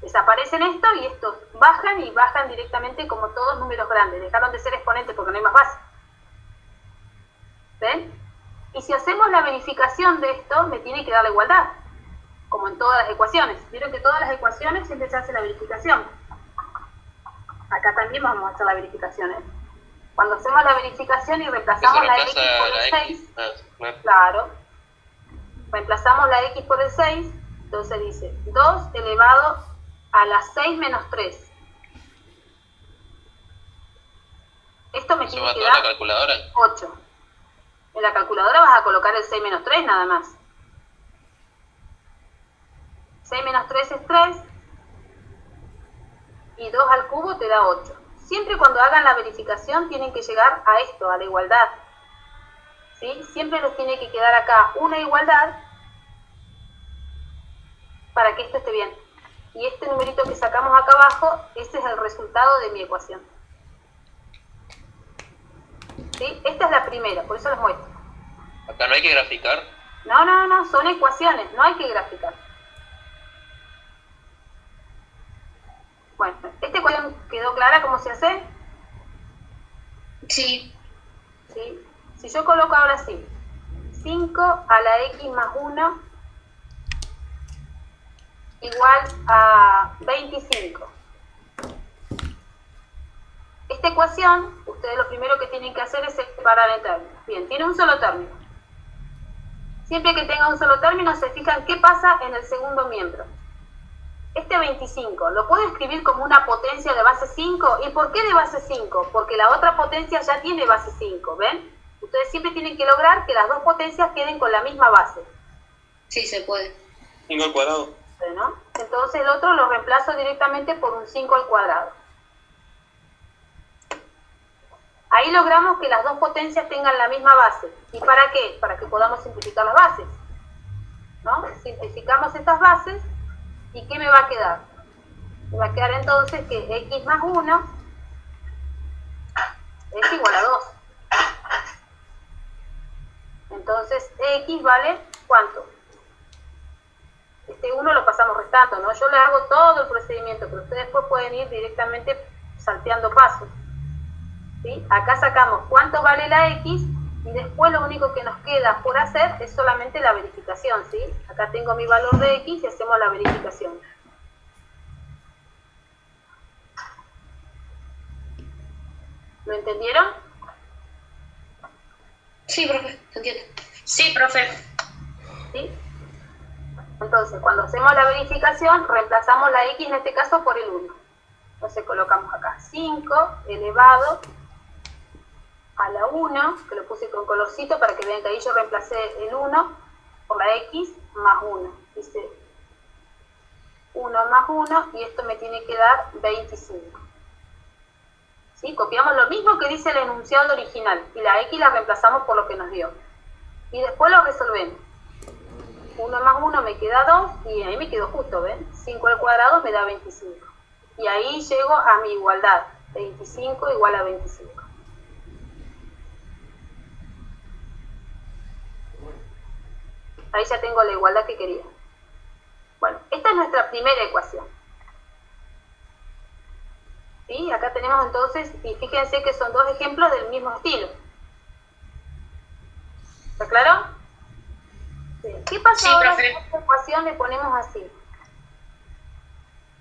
Desaparecen esto y estos bajan y bajan directamente como todos números grandes. Dejaron de ser exponentes porque no hay más base. ¿Ven? Y si hacemos la verificación de esto, me tiene que dar la igualdad, como en todas las ecuaciones. Vieron que todas las ecuaciones siempre se hace la verificación. Acá también vamos a hacer la verificación, ¿eh? Cuando hacemos la verificación y reemplazamos la x por el 6, claro, reemplazamos la x por el 6, entonces dice 2 elevado a la 6 menos 3. Esto me ¿Eso tiene va que toda la dar calculadora? 8. En la calculadora vas a colocar el 6 menos 3 nada más. 6 menos 3 es 3. Y 2 al cubo te da 8. Siempre y cuando hagan la verificación tienen que llegar a esto, a la igualdad. ¿Sí? Siempre les tiene que quedar acá una igualdad para que esto esté bien. Y este numerito que sacamos acá abajo, ese es el resultado de mi ecuación. ¿Sí? Esta es la primera, por eso les muestro. Acá no hay que graficar. No, son ecuaciones, no hay que graficar. Bueno, ¿esta ecuación quedó clara cómo se hace? Sí. ¿Sí? Si yo coloco ahora así, 5 a la x más 1 igual a 25. Esta ecuación, ustedes lo primero que tienen que hacer es separar el término. Bien, tiene un solo término. Siempre que tenga un solo término, se fijan qué pasa en el segundo miembro. Este 25, ¿lo puedo escribir como una potencia de base 5? ¿Y por qué de base 5? Porque la otra potencia ya tiene base 5, ¿ven? Ustedes siempre tienen que lograr que las dos potencias queden con la misma base. Sí, se puede. 5 al cuadrado. ¿No? Entonces el otro lo reemplazo directamente por un 5 al cuadrado. Ahí logramos que las dos potencias tengan la misma base. ¿Y para qué? Para que podamos simplificar las bases. ¿No? Simplificamos estas bases. ¿Y qué me va a quedar? Me va a quedar entonces que x más 1 es igual a 2. Entonces x vale ¿cuánto? Este 1 lo pasamos restando, ¿no? Yo le hago todo el procedimiento, pero ustedes después pueden ir directamente salteando pasos. ¿Sí? Acá sacamos cuánto vale la x y después lo único que nos queda por hacer es solamente la verificación, ¿sí? Acá tengo mi valor de x y hacemos la verificación. ¿Lo entendieron? Sí, profe, te entiendo. Sí, profe. ¿Sí? Entonces, cuando hacemos la verificación, reemplazamos la x en este caso por el 1. Entonces colocamos acá 5 elevado a la 1, que lo puse con colorcito para que vean que ahí yo reemplacé el 1 por la x más 1. Dice 1 más 1 y esto me tiene que dar 25. ¿Sí? Copiamos lo mismo que dice el enunciado original y la x la reemplazamos por lo que nos dio. Y después lo resolvemos. 1 más 1 me queda 2 y ahí me quedó justo, ¿ven? 5 al cuadrado me da 25. Y ahí llego a mi igualdad. 25 igual a 25. Ahí ya tengo la igualdad que quería. Bueno, esta es nuestra primera ecuación. ¿Sí? Acá tenemos entonces, y fíjense que son dos ejemplos del mismo estilo. ¿Está claro? Sí. ¿Qué pasa Sí, ahora profe. si a esta ecuación le ponemos así?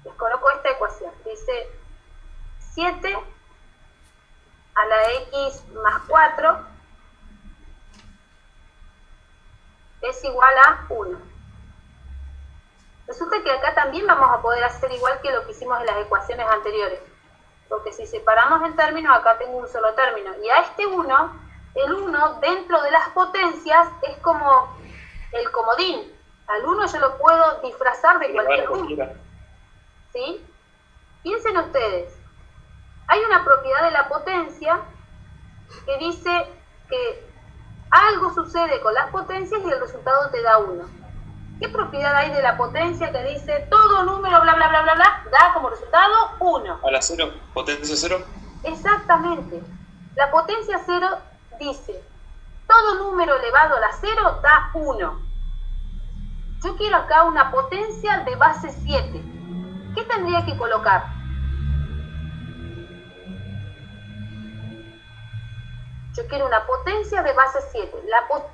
Les coloco esta ecuación. Dice 7 a la x más 4 es igual a 1. Resulta que acá también vamos a poder hacer igual que lo que hicimos en las ecuaciones anteriores. Porque si separamos el término, acá tengo un solo término. Y a este 1, el 1 dentro de las potencias es como el comodín. Al 1 yo lo puedo disfrazar de cualquier 1. ¿Sí? Piensen ustedes. Hay una propiedad de la potencia que dice que algo sucede con las potencias y el resultado te da 1. ¿Qué propiedad hay de la potencia que dice todo número bla bla bla bla bla da como resultado 1? A la 0, potencia 0. Exactamente. La potencia 0 dice todo número elevado a la 0 da 1. Yo quiero acá una potencia de base 7. ¿Qué tendría que colocar? Yo quiero una potencia de base 7.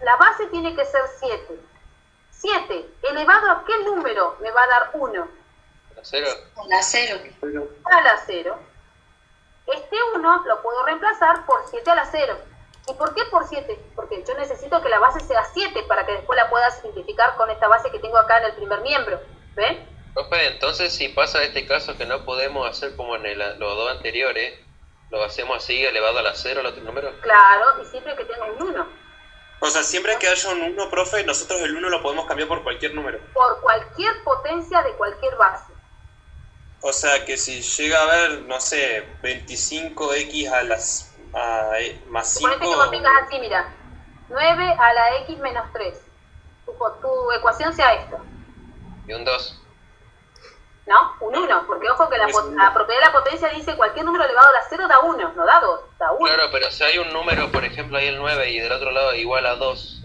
La base tiene que ser 7. 7 elevado a qué número me va a dar 1. ¿La 0? A la 0. A la 0. Este 1 lo puedo reemplazar por 7 a la 0. ¿Y por qué por 7? Porque yo necesito que la base sea 7 para que después la pueda simplificar con esta base que tengo acá en el primer miembro. ¿Ven? Profe, entonces si pasa este caso que no podemos hacer como en los dos anteriores, Lo hacemos así, elevado a la 0 el otro número. Claro, y siempre que tenga un 1. O sea, siempre que haya un 1, profe, nosotros el 1 lo podemos cambiar por cualquier número. Por cualquier potencia de cualquier base. O sea, que si llega a haber, no sé, 25x más 5... Suponete que vos tengas así, mira, 9 a la x menos 3. Tu ecuación sea esto, Y un 2. ¿no? Un 1, porque ojo que la propiedad de la potencia dice cualquier número elevado a la 0 da 1, no da 2, da 1. Claro, pero si hay un número, por ejemplo, ahí el 9 y del otro lado igual a 2.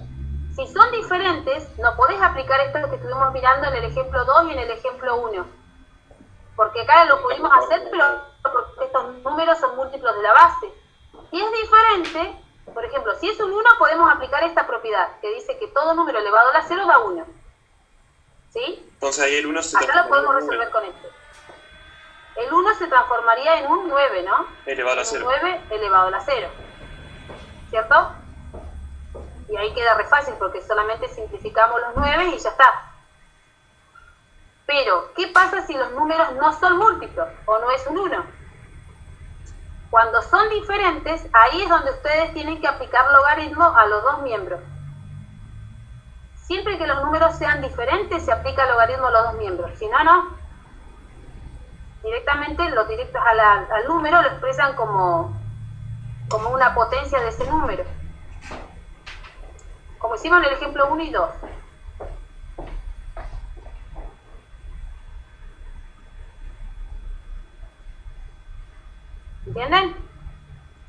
Si son diferentes, no podés aplicar esto que estuvimos mirando en el ejemplo 2 y en el ejemplo 1. Porque acá lo pudimos hacer, pero porque estos números son múltiplos de la base. Si es diferente, por ejemplo, si es un 1, podemos aplicar esta propiedad, que dice que todo número elevado a la 0 da 1. ¿Sí? Entonces ahí el 1 se Acá lo podemos resolver con esto. El 1 se transformaría en un 9, ¿no? elevado a la Un 0. 9 elevado a la 0. ¿Cierto? Y ahí queda re fácil porque solamente simplificamos los 9 y ya está. Pero, ¿qué pasa si los números no son múltiplos o no es un 1? Cuando son diferentes, ahí es donde ustedes tienen que aplicar logaritmo a los dos miembros. Siempre que los números sean diferentes, se aplica logaritmo a los dos miembros. Si no, no. Directamente los directos al número lo expresan como una potencia de ese número. Como hicimos en el ejemplo 1 y 2. ¿Entienden?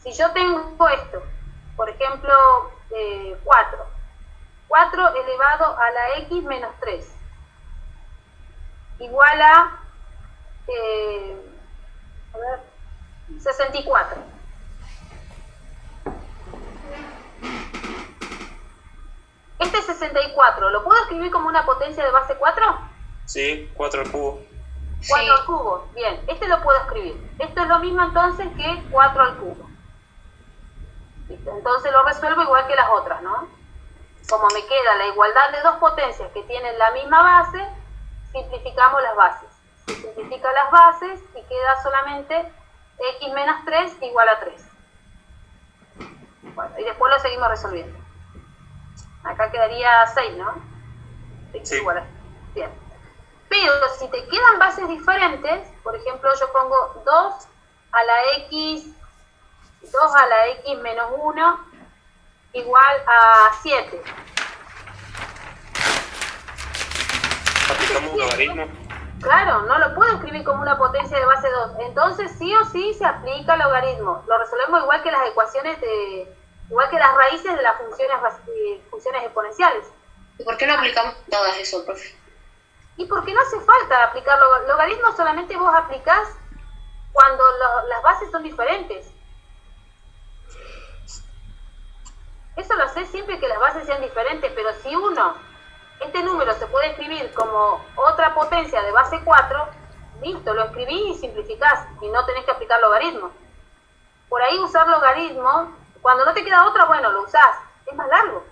Si yo tengo esto, por ejemplo, 4. 4 elevado a la x menos 3. Igual a 64. Este 64, ¿lo puedo escribir como una potencia de base 4? Sí, 4 al cubo. 4 al cubo, bien, este lo puedo escribir. Esto es lo mismo entonces que 4 al cubo. ¿Listo? Entonces lo resuelvo igual que las otras, ¿no? Como me queda la igualdad de dos potencias que tienen la misma base, simplificamos las bases. Se simplifican las bases y queda solamente x menos 3 igual a 3. Bueno, y después lo seguimos resolviendo. Acá quedaría 6, ¿no? X Sí. igual a 6. Bien. Pero si te quedan bases diferentes, por ejemplo, yo pongo 2 a la x menos 1 igual a 7. Aplicamos un logaritmo. Claro, no lo puedo escribir como una potencia de base 2. Entonces sí o sí se aplica logaritmo. Lo resolvemos igual que las ecuaciones igual que las raíces de las funciones exponenciales. ¿Y por qué no aplicamos todas eso, profe? Y porque no hace falta aplicar logaritmo, solamente vos aplicás cuando las bases son diferentes. Eso lo haces siempre que las bases sean diferentes, pero si este número se puede escribir como otra potencia de base 4, listo, lo escribís y simplificás, y no tenés que aplicar logaritmo. Por ahí usar logaritmo, cuando no te queda otra, bueno, lo usás, es más largo.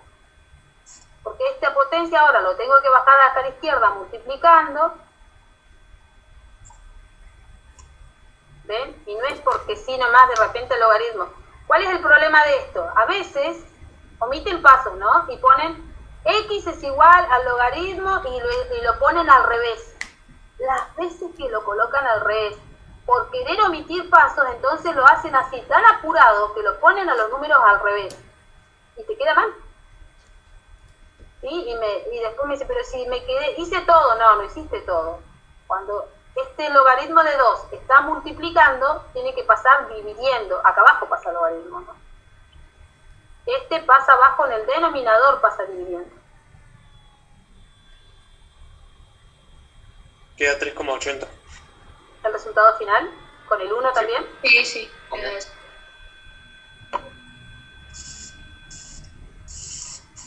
Porque esta potencia ahora lo tengo que bajar hasta la izquierda multiplicando. ¿Ven? Y no es porque sí nomás de repente el logaritmo. ¿Cuál es el problema de esto? A veces omiten pasos, ¿no? Y ponen x es igual al logaritmo y lo ponen al revés. Las veces que lo colocan al revés, por querer omitir pasos, entonces lo hacen así tan apurado que lo ponen a los números al revés. Y te queda mal. ¿Sí? Y después me dice, pero si me quedé, hice todo. No hiciste todo. Cuando este logaritmo de 2 está multiplicando, tiene que pasar dividiendo. Acá abajo pasa el logaritmo, ¿no? Este pasa abajo en el denominador, pasa dividiendo. Queda 3,80. El resultado final, con el 1 también. Sí.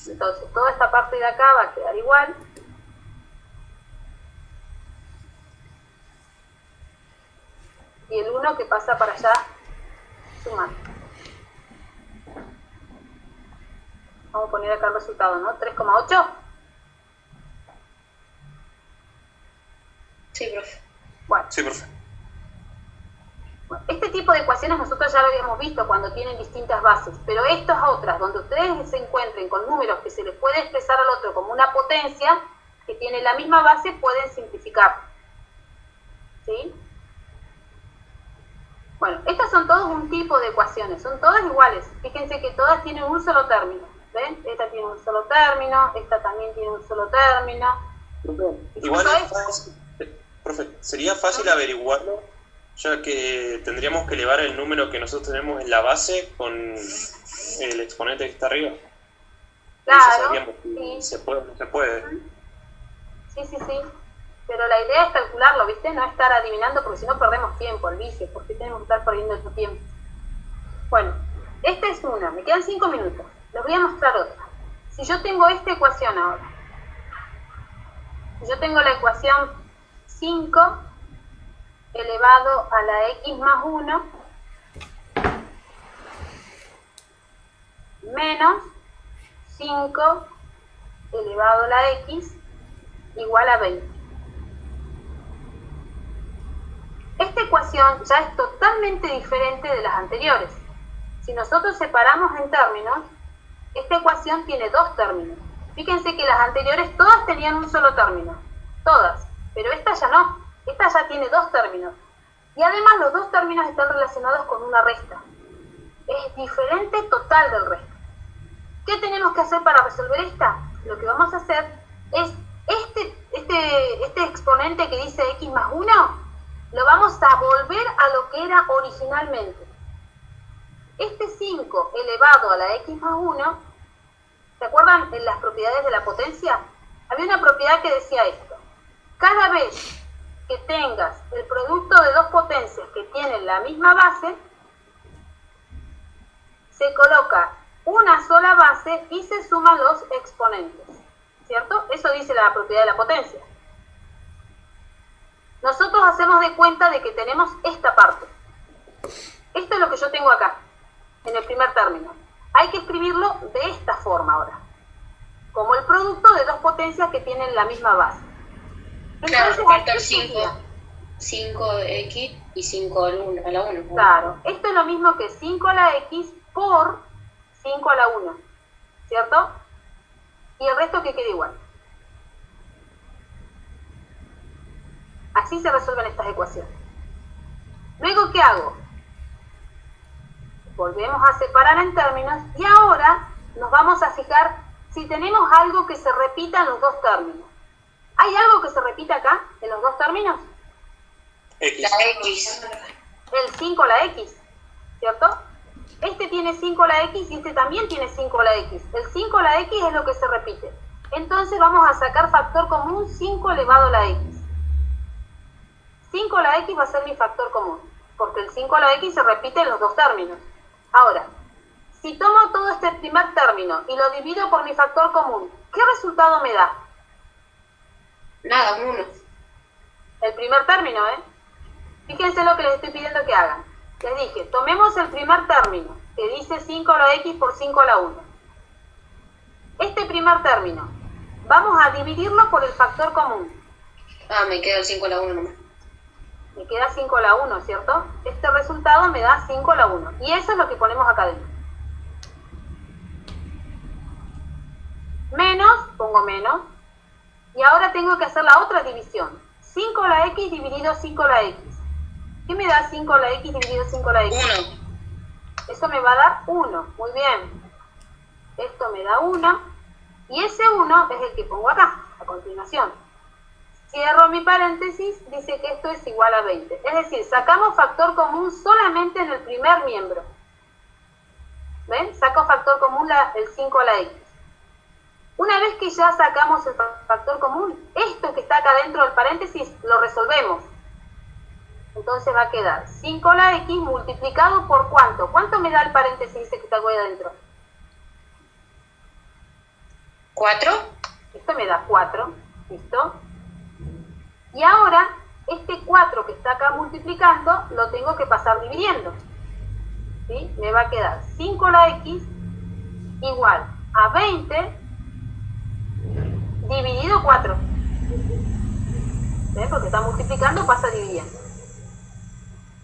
Entonces, toda esta parte de acá va a quedar igual. Y el 1 que pasa para allá, sumando. Vamos a poner acá el resultado, ¿no? 3,8. Sí, profe. Bueno, Sí, profe. este tiene tipo de ecuaciones nosotros ya lo habíamos visto cuando tienen distintas bases, pero estas otras, donde ustedes se encuentren con números que se les puede expresar al otro como una potencia, que tiene la misma base, pueden simplificar. ¿Sí? Bueno, estas son todos un tipo de ecuaciones, son todas iguales. Fíjense que todas tienen un solo término. ¿Ven? Esta tiene un solo término, esta también tiene un solo término. Igual es fácil, profe, sería fácil averiguarlo, ya que tendríamos que elevar el número que nosotros tenemos en la base con el exponente que está arriba. Claro, Eso sabríamos si se puede o no se puede. Sí, sí, sí. Pero la idea es calcularlo, ¿viste? No estar adivinando, porque si no perdemos tiempo, al vicio, porque tenemos que estar perdiendo tu tiempo. Bueno, esta es una, me quedan 5 minutos. Les voy a mostrar otra. Si yo tengo esta ecuación ahora, si yo tengo la ecuación 5 elevado a la x más 1 menos 5 elevado a la x igual a 20. Esta ecuación ya es totalmente diferente de las anteriores. Si nosotros separamos en términos, esta ecuación tiene dos términos. Fíjense que las anteriores todas tenían un solo término, todas, pero esta ya no, esta ya tiene dos términos. Y además los dos términos están relacionados con una resta. Es diferente total del resto. ¿Qué tenemos que hacer para resolver esta? Lo que vamos a hacer es este exponente que dice x más 1, lo vamos a volver a lo que era originalmente. Este 5 elevado a la x más 1, ¿se acuerdan en las propiedades de la potencia? Había una propiedad que decía esto. Cada vez que tengas el producto de dos potencias que tienen la misma base, se coloca una sola base y se suman los exponentes. ¿Cierto? Eso dice la propiedad de la potencia. Nosotros hacemos de cuenta de que tenemos esta parte. Esto es lo que yo tengo acá, en el primer término. Hay que escribirlo de esta forma ahora, como el producto de dos potencias que tienen la misma base. Claro, Entonces, factor aquí 5x y 5 a la 1. Claro, esto es lo mismo que 5 a la x por 5 a la 1, ¿cierto? Y el resto que quede igual. Así se resuelven estas ecuaciones. Luego, ¿qué hago? Volvemos a separar en términos y ahora nos vamos a fijar si tenemos algo que se repita en los dos términos. ¿Hay algo que se repita acá en los dos términos? X. La x. El 5 a la x, ¿cierto? Este tiene 5 a la x y este también tiene 5 a la x. El 5 a la x es lo que se repite. Entonces vamos a sacar factor común 5 elevado a la x. 5 a la x va a ser mi factor común, porque el 5 a la x se repite en los dos términos. Ahora, si tomo todo este primer término y lo divido por mi factor común, ¿qué resultado me da? Nada, un 1. El primer término, ¿eh? Fíjense lo que les estoy pidiendo que hagan. Les dije, tomemos el primer término, que dice 5 a la x por 5 a la 1. Este primer término, vamos a dividirlo por el factor común. Ah, me queda el 5 a la 1 nomás. Me queda 5 a la 1, ¿cierto? Este resultado me da 5 a la 1. Y eso es lo que ponemos acá dentro. Menos, pongo menos. Y ahora tengo que hacer la otra división. 5 a la x dividido 5 a la x. ¿Qué me da 5 a la x dividido 5 a la x? 1. Eso me va a dar 1. Muy bien. Esto me da 1. Y ese 1 es el que pongo acá, a continuación. Cierro mi paréntesis, dice que esto es igual a 20. Es decir, sacamos factor común solamente en el primer miembro. ¿Ven? Saco factor común el 5 a la x. Una vez que ya sacamos el factor común, esto que está acá dentro del paréntesis lo resolvemos. Entonces va a quedar 5 a la x multiplicado por ¿cuánto? ¿Cuánto me da el paréntesis ese que está ahí adentro? 4. Esto me da 4. ¿Listo? Y ahora, este 4 que está acá multiplicando, lo tengo que pasar dividiendo. ¿Sí? Me va a quedar 5 a la x igual a 20 dividido 4. ¿Ven? Porque está multiplicando, pasa dividiendo.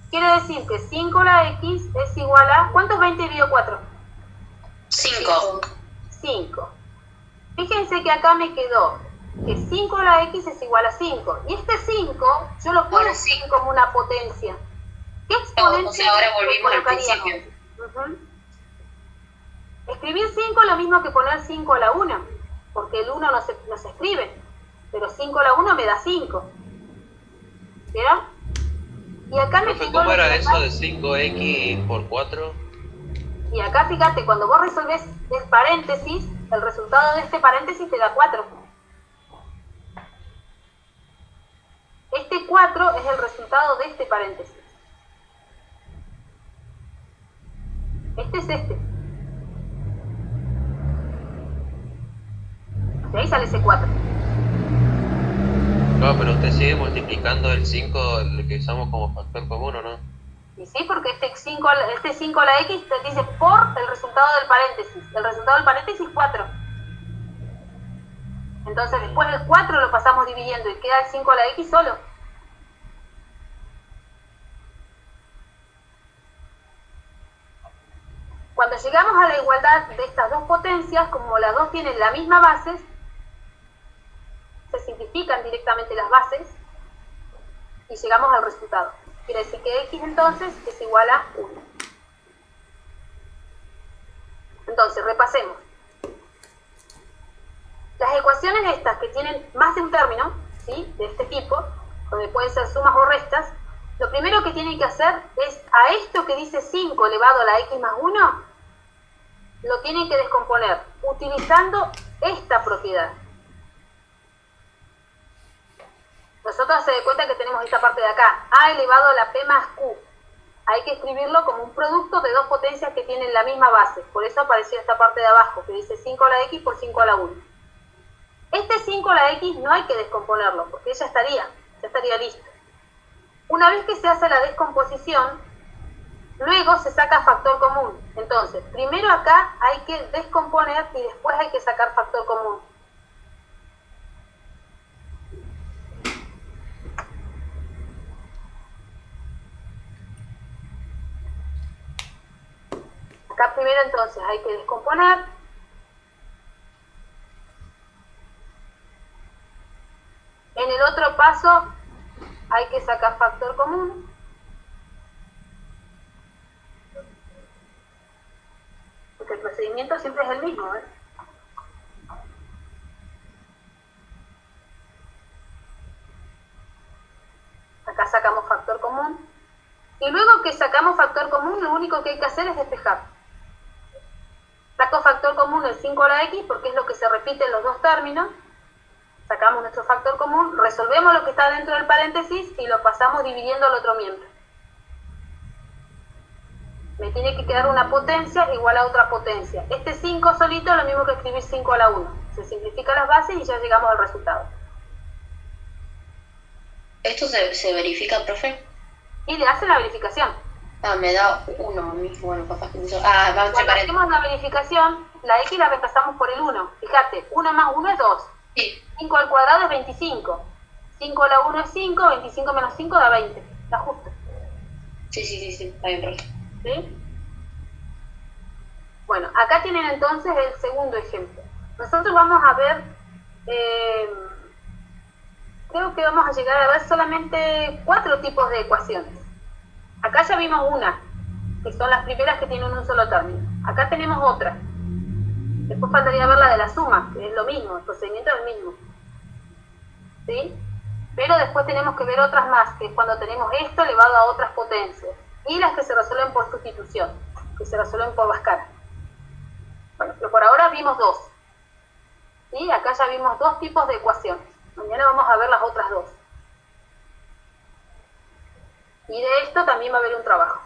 Quiere quiere decir que 5 la x es igual a... ¿Cuánto es 20 dividido 4? 5. 5. Fíjense que acá me quedó que 5 la x es igual a 5. Y este 5 yo lo puedo Ahora sí. escribir como una potencia. ¿Qué exponente O sea, ahora volvimos al colocaríamos? principio. Ujú. Escribir 5 es lo mismo que poner 5 a la 1, porque el 1 no se escribe, pero 5 a la 1 me da 5. ¿Vieron? Y acá me Profe, quedó ¿cómo lo era que eso acá- de 5x por 4? Y acá fíjate, cuando vos resolvés el paréntesis, el resultado de este paréntesis te da 4. Este 4 es el resultado de este paréntesis. Este es este. De ahí sale ese 4. No, pero usted sigue multiplicando el 5, el que usamos como factor común, ¿o no? Y sí, porque este 5 a la x te dice por el resultado del paréntesis. El resultado del paréntesis 4. Entonces después el 4 lo pasamos dividiendo y queda el 5 a la x solo. Cuando llegamos a la igualdad de estas dos potencias, como las dos tienen la misma base, se simplifican directamente las bases y llegamos al resultado. Quiere decir que x entonces es igual a 1. Entonces, repasemos. Las ecuaciones estas que tienen más de un término, ¿sí?, de este tipo, donde pueden ser sumas o restas, lo primero que tienen que hacer es a esto que dice 5 elevado a la x más 1, lo tienen que descomponer utilizando esta propiedad. Nosotros se da cuenta que tenemos esta parte de acá, a elevado a la p más q. Hay que escribirlo como un producto de dos potencias que tienen la misma base. Por eso apareció esta parte de abajo, que dice 5 a la x por 5 a la 1. Este 5 a la x no hay que descomponerlo, porque ya estaría listo. Una vez que se hace la descomposición, luego se saca factor común. Entonces, primero acá hay que descomponer y después hay que sacar factor común. Acá primero entonces hay que descomponer. En el otro paso hay que sacar factor común. Porque el procedimiento siempre es el mismo, ¿eh? Acá sacamos factor común. Y luego que sacamos factor común, lo único que hay que hacer es despejar. Saco factor común el 5 a la x porque es lo que se repite en los dos términos. Sacamos nuestro factor común, resolvemos lo que está dentro del paréntesis y lo pasamos dividiendo al otro miembro. Me tiene que quedar una potencia igual a otra potencia. Este 5 solito es lo mismo que escribir 5 a la 1. Se simplifican las bases y ya llegamos al resultado. ¿Esto se verifica, profe? Y le hacen la verificación. Ah, me da 1 a mí. Bueno, capaz que eso. Ah, vamos a Cuando checar. hacemos la verificación, la x la reemplazamos por el 1. Fíjate, 1 más 1 es 2. Sí. 5 al cuadrado es 25. 5 a la 1 es 5, 25 menos 5 da 20. Está justo. Sí. Está bien, profe. ¿Sí? Bueno, acá tienen entonces el segundo ejemplo. Nosotros vamos a ver, creo que vamos a llegar a ver solamente 4 tipos de ecuaciones. Acá ya vimos una, que son las primeras que tienen un solo término. Acá tenemos otra. Después faltaría ver la de la suma, que es lo mismo, el procedimiento es el mismo. ¿Sí? Pero después tenemos que ver otras más, que es cuando tenemos esto elevado a otras potencias. Y las que se resuelven por sustitución, que se resuelven por las caras. Bueno, pero por ahora vimos 2. ¿Sí? Acá ya vimos 2 tipos de ecuaciones. Mañana vamos a ver las otras 2. Y de esto también va a haber un trabajo.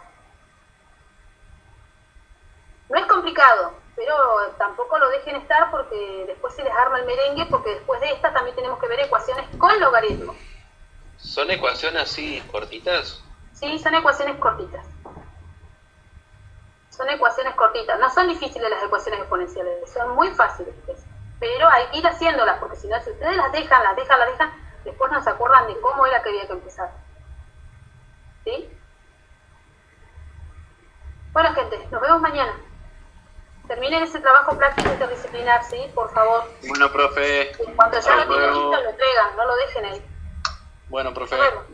No es complicado, pero tampoco lo dejen estar porque después se les arma el merengue, porque después de esta también tenemos que ver ecuaciones con logaritmos. ¿Son ecuaciones así cortitas? Sí, son ecuaciones cortitas. Son ecuaciones cortitas. No son difíciles las ecuaciones exponenciales, son muy fáciles. Pero hay que ir haciéndolas, porque si no, si ustedes las dejan, después no se acuerdan de cómo era que había que empezar. ¿Sí? Bueno, gente, nos vemos mañana. Terminen ese trabajo práctico interdisciplinar, ¿sí? Por favor. Bueno, profe. En cuanto ya lo Hasta tienen luego. listo, lo entregan, no lo dejen ahí. Bueno, profe. Nos vemos.